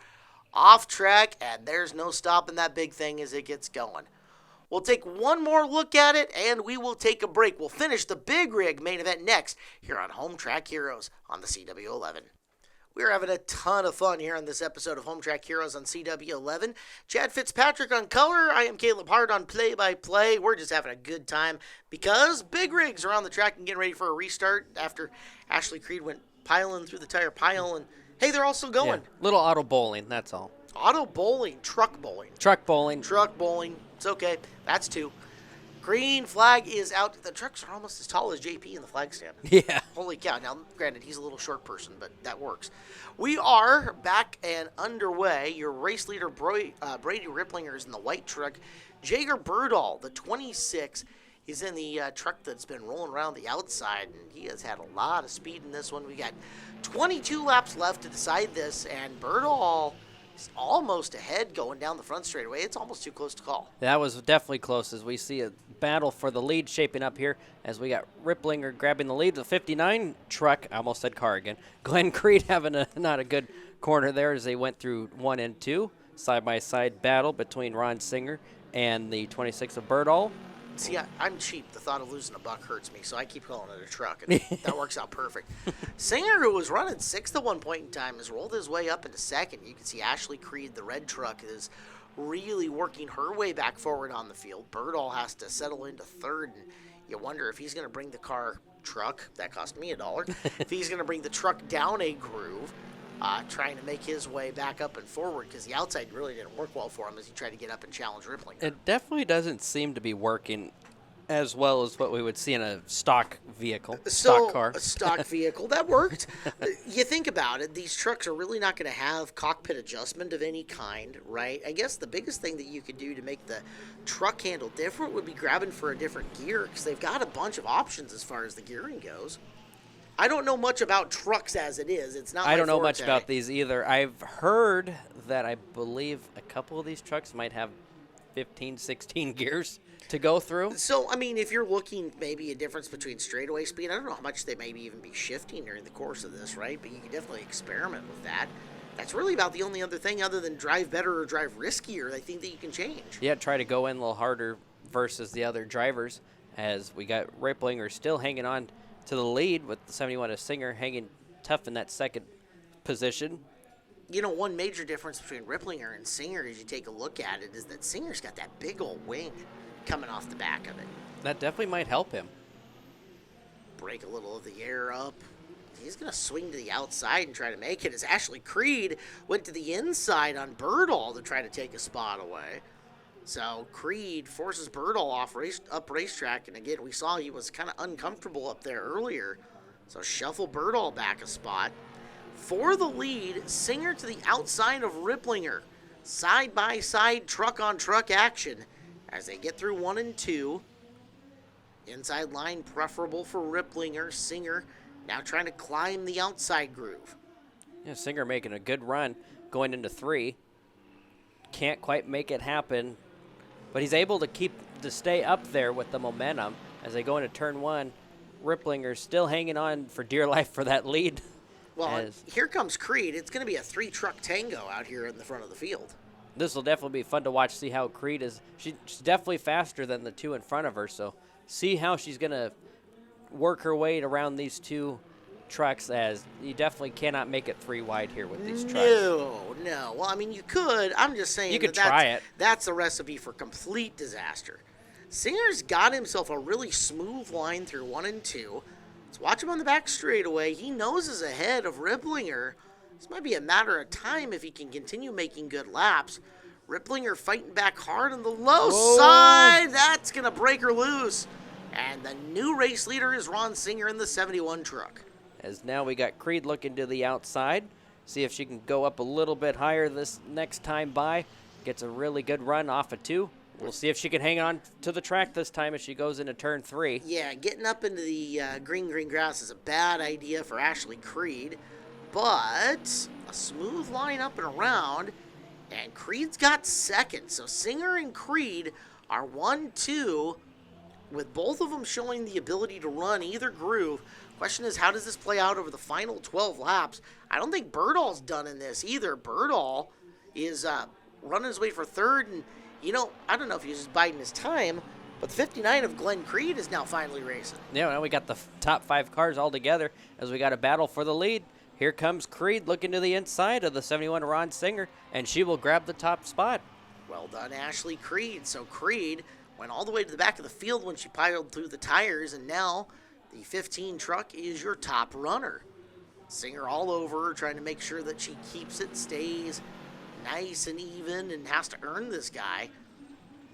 off track, and there's no stopping that big thing as it gets going. We'll take one more look at it, and we will take a break. We'll finish the Big Rig main event next here on Home Track Heroes on the CW11. We're having a ton of fun here on this episode of Home Track Heroes on CW11. Chad Fitzpatrick on color. I am Caleb Hart on play-by-play. We're just having a good time because big rigs are on the track and getting ready for a restart after Ashley Creed went piling through the tire pile. And, hey, they're all still going. Yeah, little auto bowling, that's all. Auto bowling, truck bowling. Truck bowling. Truck bowling. It's okay. That's 2. Green flag is out. The trucks are almost as tall as JP in the flag stand. Yeah. Holy cow. Now, granted, he's a little short person, but that works. We are back and underway. Your race leader, Brady Ripplinger, is in the white truck. Jager Birdall, the 26, is in the truck that's been rolling around the outside, and he has had a lot of speed in this one. We got 22 laps left to decide this, and Birdall is almost ahead going down the front straightaway. It's almost too close to call. That was definitely close as we see a battle for the lead shaping up here as we got Ripplinger grabbing the lead. The 59 truck, I almost said car again. Glenn Creed having not a good corner there as they went through 1 and 2. Side-by-side battle between Ron Singer and the 26 of Birdall. See, I'm cheap. The thought of losing a buck hurts me, so I keep calling it a truck, and that works out perfect. Singer, who was running sixth at one point in time, has rolled his way up into second. You can see Ashley Creed, the red truck, is really working her way back forward on the field. Birdall has to settle into third, and you wonder if he's going to bring the truck, that cost me $1, if he's going to bring the truck down a groove, trying to make his way back up and forward, because the outside really didn't work well for him as he tried to get up and challenge Riplinger. It definitely doesn't seem to be working as well as what we would see in a stock vehicle, stock car. A stock vehicle, that worked. You think about it, these trucks are really not going to have cockpit adjustment of any kind, right? I guess the biggest thing that you could do to make the truck handle different would be grabbing for a different gear, because they've got a bunch of options as far as the gearing goes. I don't know much about trucks as it is. It's not. I don't know much forte. about these either. I've heard that I believe a couple of these trucks might have 15, 16 gears to go through. So, I mean, if you're looking maybe a difference between straightaway speed, I don't know how much they maybe even be shifting during the course of this, right? But you can definitely experiment with that. That's really about the only other thing other than drive better or drive riskier, I think, that you can change. Yeah, try to go in a little harder versus the other drivers, as we got Riplinger still hanging on to the lead with the 71 of Singer hanging tough in that second position. You know, one major difference between Riplinger and Singer, as you take a look at it, is that Singer's got that big old wing coming off the back of it. That definitely might help him. Break a little of the air up. He's going to swing to the outside and try to make it, as Ashley Creed went to the inside on Birdall to try to take a spot away. So Creed forces Birdall up racetrack, and again, we saw he was kind of uncomfortable up there earlier. So shuffle Birdall back a spot. For the lead, Singer to the outside of Riplinger. Side-by-side, truck-on-truck action as they get through 1 and 2. Inside line preferable for Riplinger. Singer now trying to climb the outside groove. Yeah, Singer making a good run going into 3. Can't quite make it happen, but he's able to stay up there with the momentum as they go into turn 1. Riplinger's still hanging on for dear life for that lead. Well, here comes Creed. It's going to be a 3-truck tango out here in the front of the field. This will definitely be fun to watch, see how Creed is. She's definitely faster than the 2 in front of her, so see how she's going to work her way around these 2 trucks, as you definitely cannot make it 3 wide here with these trucks. No. Well, I mean, you could. I'm just saying you could try it. That's a recipe for complete disaster. Singer's got himself a really smooth line through 1 and 2. Let's watch him on the back straightaway. He noses ahead of Riplinger. This might be a matter of time if he can continue making good laps. Riplinger fighting back hard on the low side. That's going to break her loose. And the new race leader is Ron Singer in the 71 truck. As now we got Creed looking to the outside. See if she can go up a little bit higher this next time by. Gets a really good run off of 2. We'll see if she can hang on to the track this time as she goes into turn 3. Yeah, getting up into the green grass is a bad idea for Ashley Creed. But a smooth line up and around. And Creed's got second. So Singer and Creed are 1-2, with both of them showing the ability to run either groove. Question is, how does this play out over the final 12 laps? I don't think Birdall's done in this either. Birdall is running his way for third, and, you know, I don't know if he's just biding his time, but the 59 of Glenn Creed is now finally racing. Yeah, now we got the top 5 cars all together as we got a battle for the lead. Here comes Creed looking to the inside of the 71 Ron Singer, and she will grab the top spot. Well done, Ashley Creed. So Creed went all the way to the back of the field when she piled through the tires, and now the 15 truck is your top runner. Singer all over her, trying to make sure that she keeps it, stays nice and even, and has to earn this guy.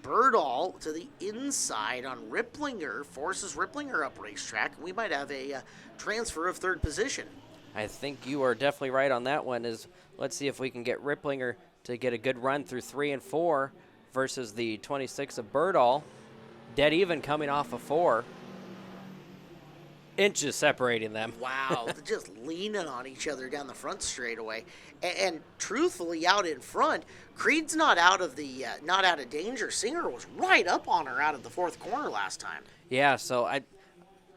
Birdall to the inside on Riplinger, forces Riplinger up racetrack. We might have a transfer of third position. I think you are definitely right on that one. Let's see if we can get Riplinger to get a good run through 3 and 4 versus the 26 of Birdall. Dead even coming off of 4. Inches separating them. Wow, just leaning on each other down the front straightaway. And truthfully, out in front, Creed's not out of danger. Singer was right up on her out of the 4th corner last time. Yeah, so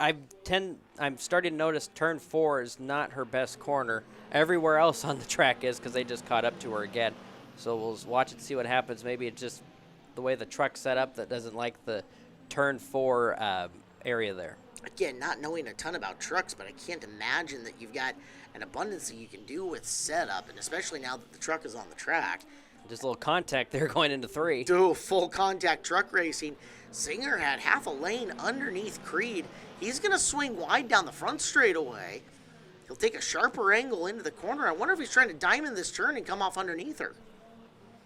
I'm starting to notice turn 4 is not her best corner. Everywhere else on the track is, because they just caught up to her again. So we'll watch and see what happens. Maybe it's just the way the truck's set up that doesn't like the turn 4 area there. Again, not knowing a ton about trucks, but I can't imagine that you've got an abundance that you can do with setup, and especially now that the truck is on the track. Just a little contact there going into 3. Do full contact truck racing. Singer had half a lane underneath Creed. He's going to swing wide down the front straightaway. He'll take a sharper angle into the corner. I wonder if he's trying to diamond this turn and come off underneath her.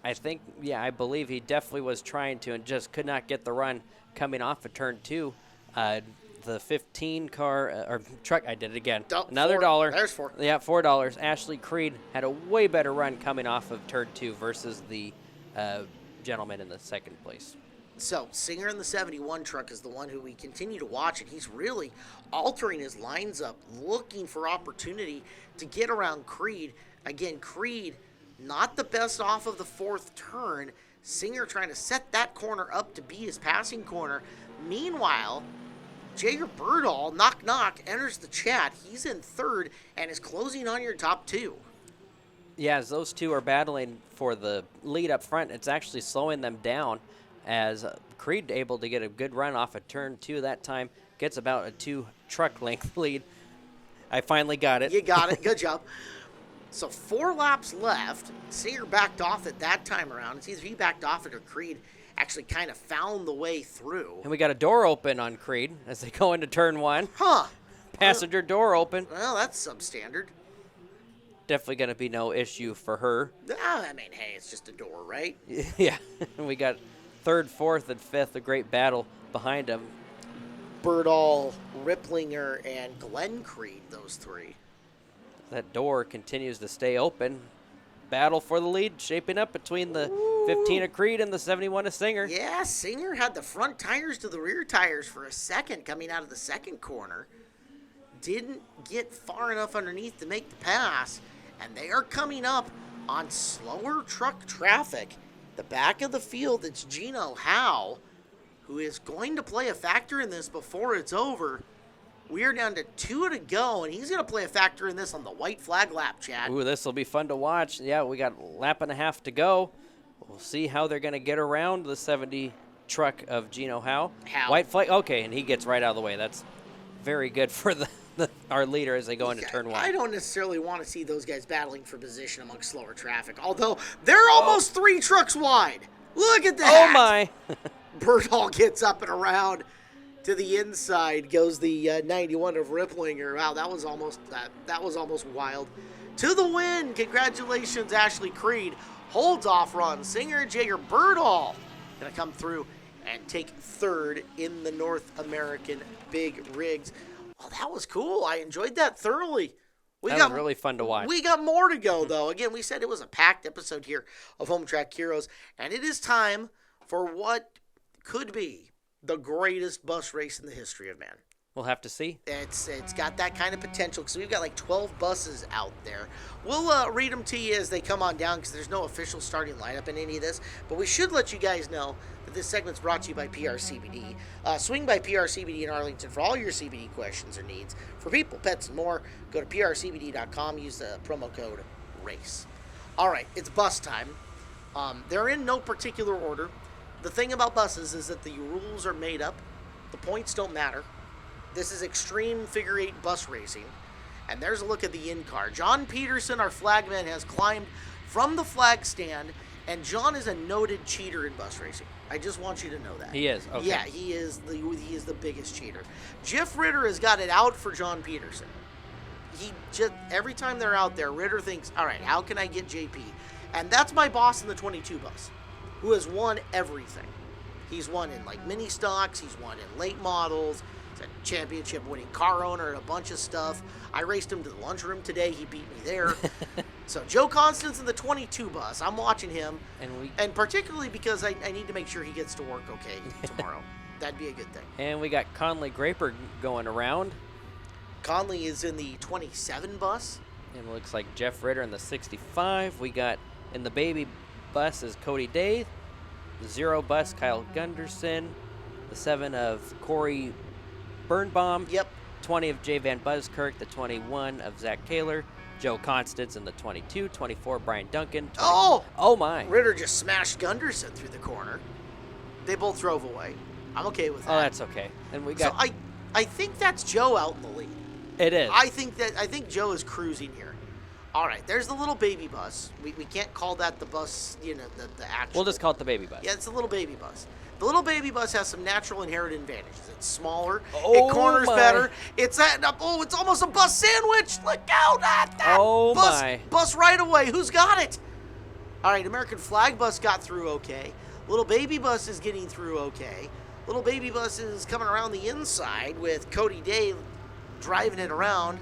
I believe he definitely was trying to and just could not get the run coming off of turn 2. The 15 car or truck, I did it again. Another $1. There's 4. Yeah, $4. Ashley Creed had a way better run coming off of turn 2 versus the gentleman in the second place. So, Singer in the 71 truck is the one who we continue to watch, and he's really altering his lines up, looking for opportunity to get around Creed. Again, Creed, not the best off of the 4th turn. Singer trying to set that corner up to be his passing corner. Meanwhile, Jager Birdall, knock, enters the chat. He's in 3rd and is closing on your top 2. Yeah, as those two are battling for the lead up front, it's actually slowing them down as Creed able to get a good run off of turn 2 that time. Gets about a 2 truck length lead. I finally got it. You got it. Good job. So 4 laps left. Singer backed off it that time around. It's either he backed off it or Creed actually kind of found the way through. And we got a door open on Creed as they go into turn 1. Huh. Passenger door open. Well, that's substandard. Definitely going to be no issue for her. I mean, hey, it's just a door, right? Yeah. We got 3rd, 4th, and 5th, a great battle behind them. Birdall, Ripplinger, and Glenn Creed, those 3. That door continues to stay open. Battle for the lead shaping up between the 15 of Creed and the 71 of Singer. Yeah, Singer had the front tires to the rear tires for a second coming out of the second corner. Didn't get far enough underneath to make the pass, and they are coming up on slower truck traffic. The back of the field, it's Gino Howe, who is going to play a factor in this before it's over. We are down to 2 to go, and he's going to play a factor in this on the white flag lap, Chad. Ooh, this will be fun to watch. Yeah, we got a lap and a half to go. We'll see how they're going to get around the 70 truck of Gino Howe. White flag, okay, and he gets right out of the way. That's very good for our leader as they go into turn 1. I don't necessarily want to see those guys battling for position amongst slower traffic, although they're almost 3 trucks wide. Look at that. Oh, my. Birdall gets up and around. To the inside goes the 91 of Ripplinger. Wow, that was almost wild. To the win, congratulations, Ashley Creed. Holds off run. Singer and Jager Birdall gonna come through and take 3rd in the North American Big Rigs. Well, that was cool. I enjoyed that thoroughly. That was really fun to watch. We got more to go, though. Again, we said it was a packed episode here of Home Track Heroes, and it is time for what could be the greatest bus race in the history of man. We'll have to see. It's got that kind of potential because we've got like 12 buses out there. We'll read them to you as they come on down because there's no official starting lineup in any of this. But we should let you guys know that this segment's brought to you by PRCBD. Swing by PRCBD in Arlington for all your CBD questions or needs. For people, pets, and more, go to prcbd.com. Use the promo code RACE. All right, it's bus time. They're in no particular order. The thing about buses is that the rules are made up. The points don't matter. This is extreme figure 8 bus racing. And there's a look at the in-car. John Peterson, our flagman, has climbed from the flag stand, and John is a noted cheater in bus racing. I just want you to know that. He is, okay. Yeah, he is the biggest cheater. Jeff Ritter has got it out for John Peterson. He just, every time they're out there, Ritter thinks, all right, how can I get JP? And that's my boss in the 22 bus, who has won everything. He's won in like mini stocks, he's won in late models, he's a championship winning car owner and a bunch of stuff. I raced him to the lunchroom today, he beat me there. So Joe Constance in the 22 bus, I'm watching him, and particularly because I need to make sure he gets to work okay tomorrow. That'd be a good thing. And we got Conley Graper going around. Conley is in the 27 bus. And it looks like Jeff Ritter in the 65. We got in the baby bus is Cody Day. The 0 bus, Kyle Gunderson. The 7 of Corey Birnbaum. Yep. 20 of Jay Van Buskirk. The 21 of Zach Kaler. Joe Constance in the 22. 24, Brian Duncan. Oh! Oh, my. Ritter just smashed Gunderson through the corner. They both drove away. I'm okay with that. Oh, that's okay. And we So got. I think that's Joe out in the lead. It is. I think Joe is cruising here. All right, there's the little baby bus. We can't call that the bus, the actual. We'll just call it the baby bus. Yeah, it's a little baby bus. The little baby bus has some natural inherited advantages. It's smaller. Oh, it corners my. better. It's almost a bus sandwich. Look out at that Oh, bus. my. Bus right away. Who's got it? All right, American Flag Bus got through okay. Little baby bus is getting through okay. Little baby bus is coming around the inside with Cody Day driving it around.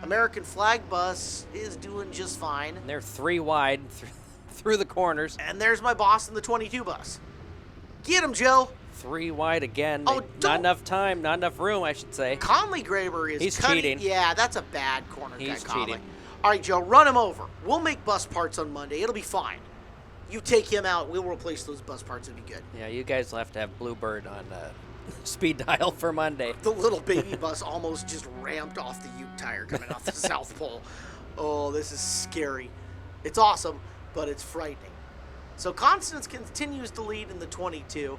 American Flag Bus is doing just fine. And they're 3 wide through the corners. And there's my boss in the 22 bus. Get him, Joe. 3 wide again. Oh, Not don't- enough time, not enough room, I should say. Conley Graber is He's cutting. cheating. Yeah, that's a bad corner guy, He's Conley. cheating. All right, Joe, run him over. We'll make bus parts on Monday. It'll be fine. You take him out. We'll replace those bus parts. It'll be good. Yeah, you guys will have to have Bluebird on speed dial for Monday. The little baby bus almost just ramped off the Ute tire coming off the South Pole. Oh, this is scary. It's awesome, but it's frightening. So Constance continues to lead in the 22.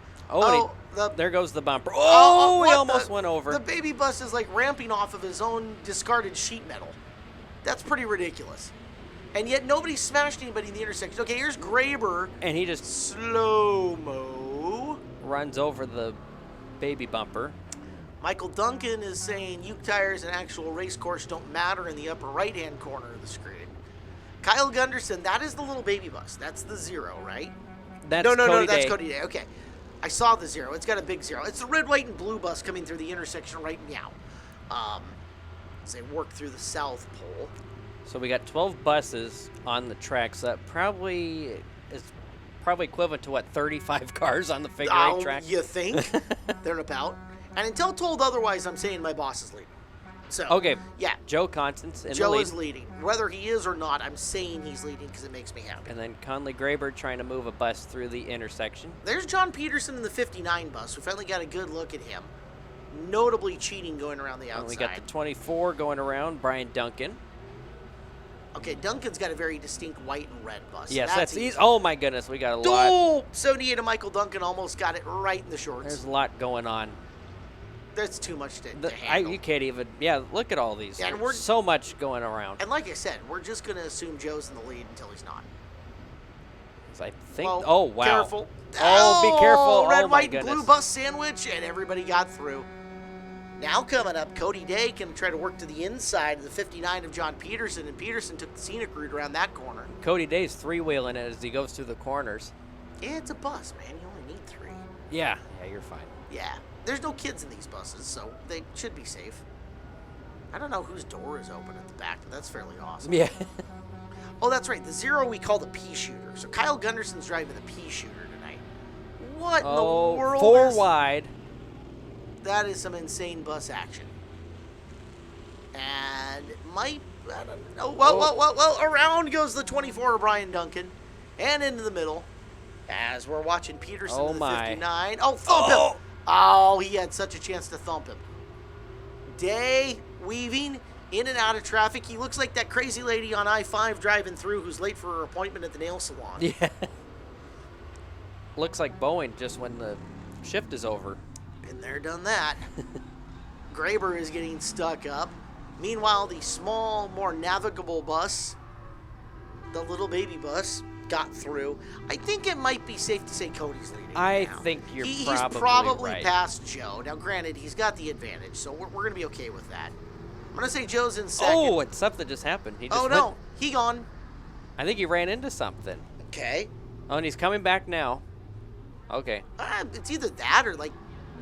There goes the bumper. Oh, he what almost the- went over. The baby bus is like ramping off of his own discarded sheet metal. That's pretty ridiculous. And yet nobody's smashed anybody in the intersection. Okay, here's Graber. And he just Slow-mo. runs over the baby bumper. Michael Duncan is saying Uke tires and actual race course don't matter in the upper right-hand corner of the screen. Kyle Gunderson, that is the little baby bus. That's the 0, right? That's No, Cody that's Day. Cody Day. Okay. I saw the 0. It's got a big 0. It's the red, white, and blue bus coming through the intersection right now. As they work through the South Pole. So we got 12 buses on the tracks. That probably is equivalent to, 35 cars on the figure eight track? You think? They're about. And until told otherwise, I'm saying my boss is leading. So, Okay. yeah, Joe Constance in the Joe lead. is leading. Whether he is or not, I'm saying he's leading because it makes me happy. And then Conley Graber trying to move a bus through the intersection. There's John Peterson in the 59 bus. We finally got a good look at him. Notably cheating going around the outside. And we got the 24 going around, Brian Duncan. Okay, Duncan's got a very distinct white and red bus. Yes, that's that's easy. easy. Oh, my goodness, we got a lot. Oh, 78 of Michael Duncan almost got it right in the shorts. There's a lot going on. That's too much to handle. You can't even. Yeah, look at all these. Yeah, and There's we're- so much going around. And like I said, we're just going to assume Joe's in the lead until he's not. So I think. Well, Oh, wow. Careful. Oh, be careful. Red, Oh, my white, and blue goodness. bus sandwich, and everybody got through. Now coming up, Cody Day can try to work to the inside of the 59 of John Peterson, and Peterson took the scenic route around that corner. Cody Day's 3-wheeling it as he goes through the corners. Yeah, it's a bus, man. You only need 3. Yeah, you're fine. Yeah. There's no kids in these buses, so they should be safe. I don't know whose door is open at the back, but that's fairly awesome. Yeah. Oh, that's right. The 0 we call the pea shooter. So Kyle Gunderson's driving the pea shooter tonight. What in the world 4 is... wide. That is some insane bus action. And it might... I don't know. Well, around goes the 24 of Brian Duncan. And into the middle. As we're watching Peterson Oh, in the my. 59. Oh, thump him! Oh, he had such a chance to thump him. Day weaving in and out of traffic. He looks like that crazy lady on I-5 driving through who's late for her appointment at the nail salon. Yeah. Looks like Boeing just when the shift is over. Been there, done that. Graber is getting stuck up. Meanwhile, the small, more navigable bus, the little baby bus, got through. I think it might be safe to say Cody's leading. I now. think you're He's probably probably right. past Joe. Now, granted, he's got the advantage, so we're going to be okay with that. I'm going to say Joe's in second. Oh, it's something just happened. He just Oh, no. He gone. I think he ran into something. Okay. Oh, and he's coming back now. Okay. It's either that or, like,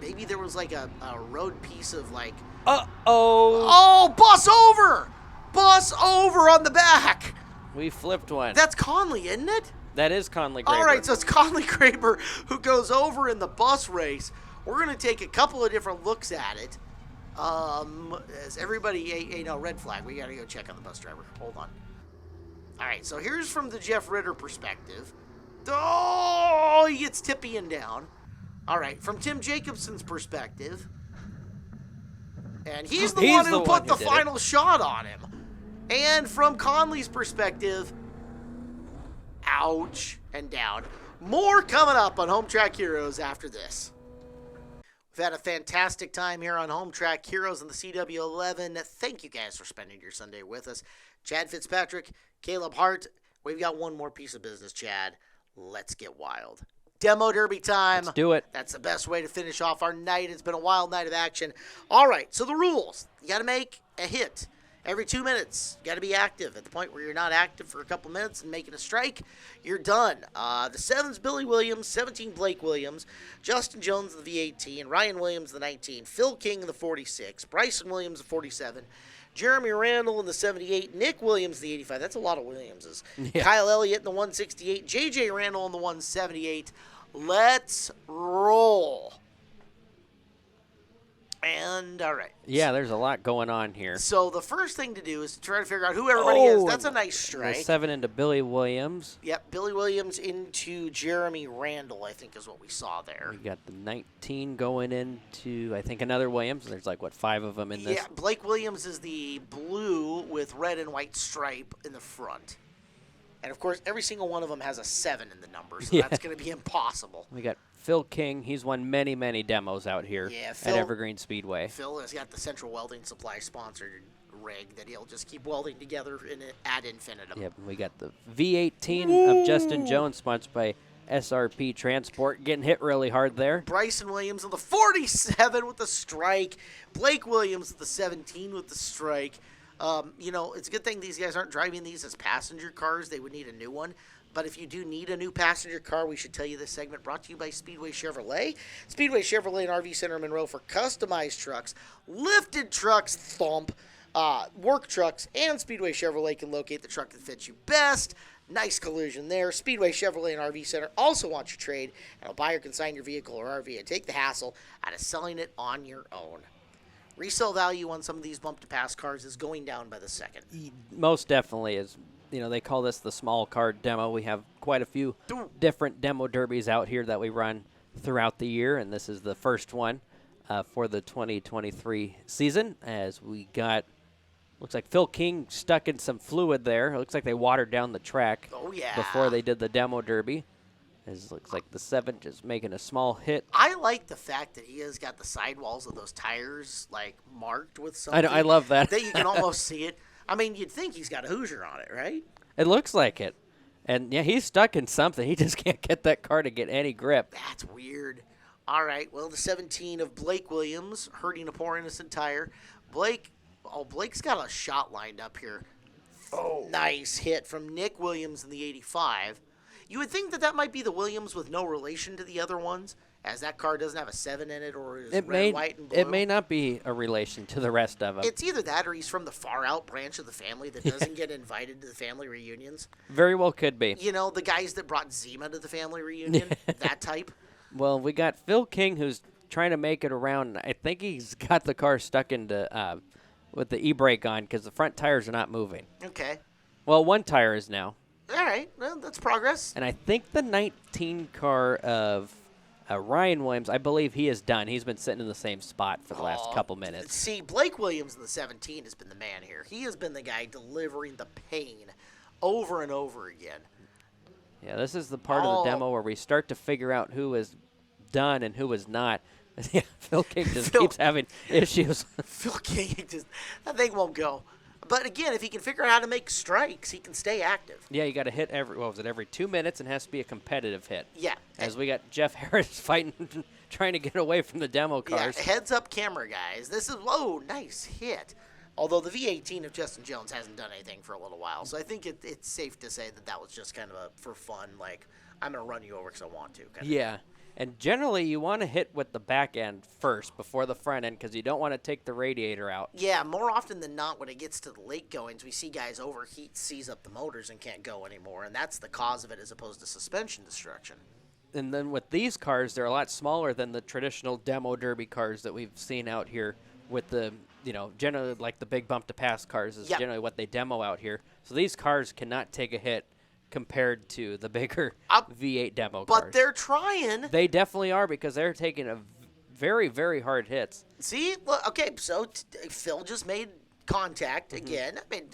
maybe there was, like, a road piece of, like... Uh-oh. Oh, bus over! Bus over on the back! We flipped one. That's Conley, isn't it? That is Conley Graber. All right, so it's Conley Graber who goes over in the bus race. We're going to take a couple of different looks at it. As everybody, hey, no, red flag. We got to go check on the bus driver. Hold on. All right, so here's from the Jeff Ritter perspective. Oh, he gets tippy and down. All right, from Tim Jacobson's perspective. And he's the one who put the did it. final shot on him. And from Conley's perspective, ouch, and down. More coming up on Home Track Heroes after this. We've had a fantastic time here on Home Track Heroes in the CW11. Thank you guys for spending your Sunday with us. Chad Fitzpatrick, Caleb Hart. We've got one more piece of business, Chad. Let's get wild. Demo Derby time. Let's do it. That's the best way to finish off our night. It's been a wild night of action. All right, so the rules. You got to make a hit every 2 minutes. You got to be active. At the point where you're not active for a couple minutes and making a strike, you're done. The 7's Billy Williams, 17 Blake Williams, Justin Jones the V18, Ryan Williams the 19, Phil King the 46, Bryson Williams the 47, Jeremy Randall in the 78, Nick Williams the 85. That's a lot of Williamses. Yeah. Kyle Elliott in the 168, J.J. Randall in the 178. Let's roll. And, all right. Yeah, there's a lot going on here. So the first thing to do is to try to figure out who everybody is. Oh, That's a nice The strike. 7 into Billy Williams. Yep, Billy Williams into Jeremy Randall, I think is what we saw there. We got the 19 going into, I think, another Williams. There's like, what, 5 of them in this? Yeah, Blake Williams is the blue with red and white stripe in the front. And, of course, every single one of them has a 7 in the number, so Yeah. that's going to be impossible. We got Phil King. He's won many, many demos out here Yeah, at Evergreen Speedway. Phil has got the Central Welding Supply sponsored rig that he'll just keep welding together ad infinitum. Yep, we got the V18 of Justin Jones, sponsored by SRP Transport, getting hit really hard there. Bryson Williams on the 47 with the strike. Blake Williams with the 17 with the strike. It's a good thing these guys aren't driving these as passenger cars. They would need a new one. But if you do need a new passenger car, we should tell you this segment brought to you by Speedway Chevrolet. Speedway Chevrolet and RV Center in Monroe for customized trucks, lifted trucks, thump, work trucks, and Speedway Chevrolet can locate the truck that fits you best. Nice collision there. Speedway Chevrolet and RV Center also wants you to trade and will buy or consign your vehicle or RV and take the hassle out of selling it on your own. Resale value on some of these bump-to-pass cars is going down by the second. Most definitely is. They call this the small car demo. We have quite a few different demo derbies out here that we run throughout the year, and this is the first one for the 2023 season, as we got, looks like Phil King stuck in some fluid there. It looks like they watered down the track before they did the demo derby. It looks like the 7 just making a small hit. I like the fact that he has got the sidewalls of those tires, marked with something. I love that. That you can almost see it. I mean, you'd think he's got a Hoosier on it, right? It looks like it. And, yeah, he's stuck in something. He just can't get that car to get any grip. That's weird. All right, well, the 17 of Blake Williams hurting a poor innocent tire. Blake's got a shot lined up here. Oh. Nice hit from Nick Williams in the 85. You would think that might be the Williams with no relation to the other ones, as that car doesn't have a 7 in it or is red, white, and blue. It may not be a relation to the rest of them. It's either that or he's from the far-out branch of the family that doesn't get invited to the family reunions. Very well could be. The guys that brought Zima to the family reunion, that type. Well, we got Phil King, who's trying to make it around. I think he's got the car stuck into with the e-brake on because the front tires are not moving. Okay. Well, one tire is now. All right. Well, that's progress. And I think the 19 car of Ryan Williams, I believe he is done. He's been sitting in the same spot for the last couple minutes. See, Blake Williams in the 17 has been the man here. He has been the guy delivering the pain over and over again. Yeah, this is the part of the demo where we start to figure out who is done and who is not. Yeah, Phil King just keeps having issues. Phil King, that thing won't go. But again, if he can figure out how to make strikes, he can stay active. Yeah, you got to hit every 2 minutes and has to be a competitive hit. Yeah. As we got Jeff Harris fighting, trying to get away from the demo cars. Yeah, heads up camera, guys. This is, nice hit. Although the V18 of Justin Jones hasn't done anything for a little while. So I think it's safe to say that was just kind of for fun, I'm going to run you over because I want to. Yeah. And generally, you want to hit with the back end first before the front end because you don't want to take the radiator out. Yeah, more often than not, when it gets to the late goings, we see guys overheat, seize up the motors, and can't go anymore. And that's the cause of it as opposed to suspension destruction. And then with these cars, they're a lot smaller than the traditional demo derby cars that we've seen out here with the, generally like the big bump to pass cars is generally what they demo out here. So these cars cannot take a hit compared to the bigger V8 demo cars. But they're trying. They definitely are because they're taking a very, very hard hits. See? Okay, so Phil just made contact again. I mean,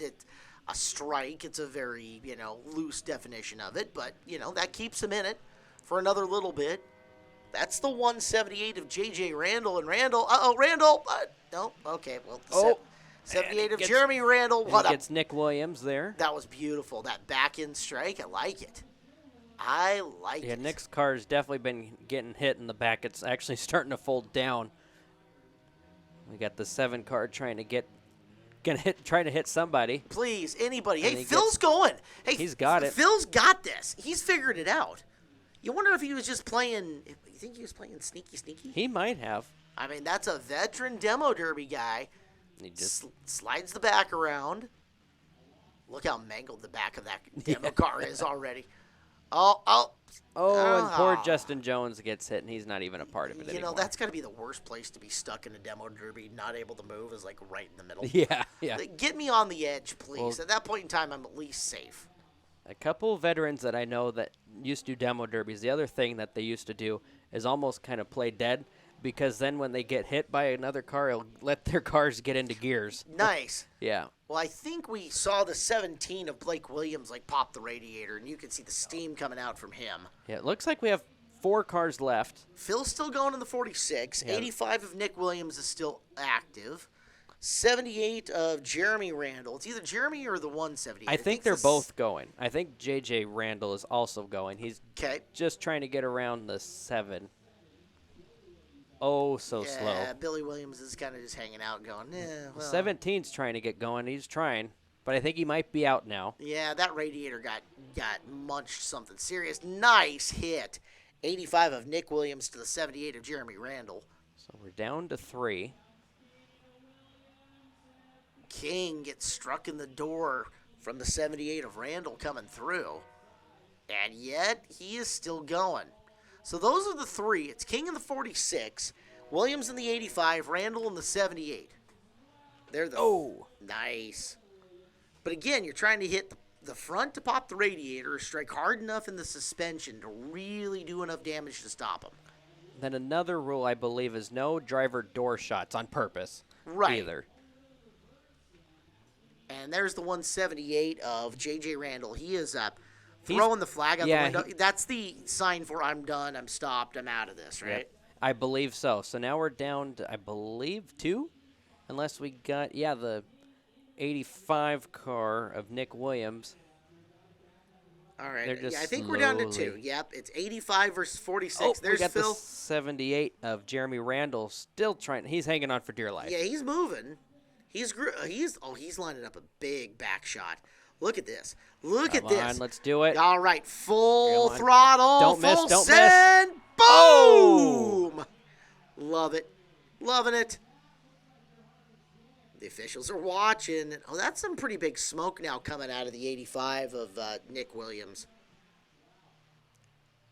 a strike, it's a very, loose definition of it. But, that keeps him in it for another little bit. That's the 178 of J.J. Randall. And Randall, Randall. No, okay. Well, Oh, 78 of Jeremy Randall. What up? Gets Nick Williams there. That was beautiful. That back-end strike, I like it. I like Yeah, it. Nick's car's definitely been getting hit in the back. It's actually starting to fold down. We got the 7 car trying to hit somebody. Please, anybody. And Hey, he Phil's going. Hey, He's got it. Phil's got this. He's figured it out. You wonder if he was just playing. You think he was playing sneaky? He might have. I mean, that's a veteran demo derby guy. He just Slides the back around. Look how mangled the back of that demo car is already. Oh, and poor Justin Jones gets hit, and he's not even a part of it anymore. that's got to be the worst place to be stuck in a demo derby, not able to move, is like right in the middle. Yeah. Get me on the edge, please. Well, At that point in time, I'm at least safe. A couple veterans that I know that used to do demo derbies, the other thing that they used to do is almost kind of play dead, because then when they get hit by another car, it'll let their cars get into gears. Nice. Yeah. Well, I think we saw the 17 of Blake Williams pop the radiator, and you can see the steam coming out from him. Yeah, it looks like we have 4 cars left. Phil's still going in the 46. Yeah. 85 of Nick Williams is still active. 78 of Jeremy Randall. It's either Jeremy or the 178. I think they're both going. I think J.J. Randall is also going. He's Okay. just trying to get around the 7. Oh, so slow. Yeah, Billy Williams is kind of just hanging out going, well. 17's trying to get going. He's trying, but I think he might be out now. Yeah, that radiator got munched something serious. Nice hit. 85 of Nick Williams to the 78 of Jeremy Randall. So we're down to 3. King gets struck in the door from the 78 of Randall coming through. And yet, he is still going. So those are the 3. It's King in the 46, Williams in the 85, Randall in the 78. They're the nice. But again, you're trying to hit the front to pop the radiator, strike hard enough in the suspension to really do enough damage to stop him. Then another rule, I believe, is no driver door shots on purpose. Right. Either. And there's the 178 of J.J. Randall. He is throwing the flag out the window. That's the sign for I'm done, I'm stopped, I'm out of this, right? Yep. I believe so. So now we're down to, I believe, 2? Unless we got, the 85 car of Nick Williams. All right. They're just I think we're down to 2. slowly- Yep, it's 85 versus 46. Oh, There's we got Phil. the 78 of Jeremy Randall still trying. He's hanging on for dear life. Yeah, he's moving. He's lining up a big back shot. Look at this. Look at Come this. on, let's do it. All right, full Come on. throttle. Don't miss, full don't send. miss. Boom! Love it. Loving it. The officials are watching. Oh, that's some pretty big smoke now coming out of the 85 of Nick Williams.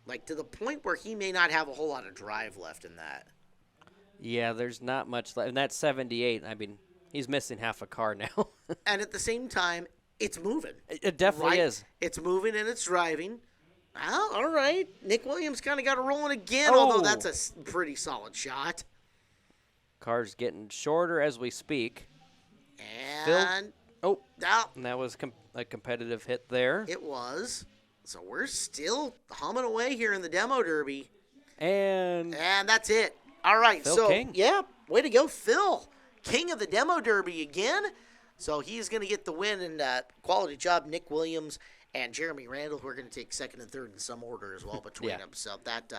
Like, to the point where he may not have a whole lot of drive left in that. Yeah, there's not much left. And that's 78. I mean, he's missing half a car now. And at the same time, it's moving. It definitely Right? is. It's moving and it's driving. Well, all right. Nick Williams kind of got it rolling again, Oh. although that's a pretty solid shot. Car's getting shorter as we speak. And Oh, now and that was a competitive hit there. it was. So we're still humming away here in the demo derby. And And that's it. All right. Phil so, King. yeah, way to go, Phil. King of the demo derby again. So he's going to get the win, and quality job, Nick Williams and Jeremy Randall, who are going to take second and third in some order as well between Yeah. them. So that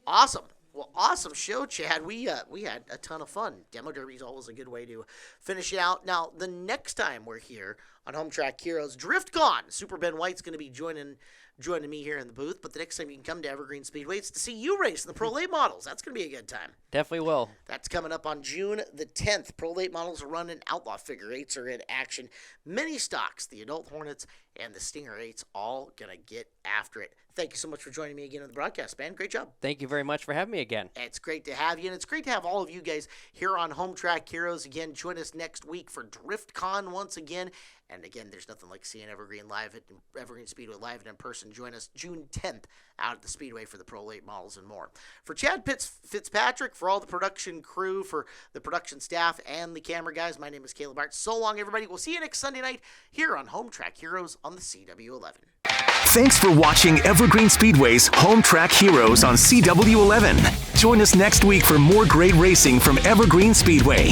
awesome. Well, awesome show, Chad. We had a ton of fun. Demo Derby is always a good way to finish it out. Now, the next time we're here on Home Track Heroes, Drift Gone. Super Ben White's going to be joining me here in the booth. But the next time you can come to Evergreen Speedway, it's to see you race in the Pro Late Models. That's going to be a good time. definitely will. That's coming up on June the 10th. Pro Late Models are running. Outlaw Figure 8s are in action. Mini stocks, the Adult Hornets, and the Stinger 8s all going to get after it. Thank you so much for joining me again on the broadcast, man. Great job. Thank you very much for having me again. It's great to have you, and it's great to have all of you guys here on Home Track Heroes. Again, join us next week for DriftCon once again And again, there's nothing like seeing Evergreen Speedway live and in person. Join us June 10th out at the Speedway for the Pro Late models and more. For Chad Fitzpatrick, for all the production crew, for the production staff, and the camera guys, my name is Caleb Hart. So long, everybody. We'll see you next Sunday night here on Home Track Heroes on the CW11. Thanks for watching Evergreen Speedway's Home Track Heroes on CW11. Join us next week for more great racing from Evergreen Speedway.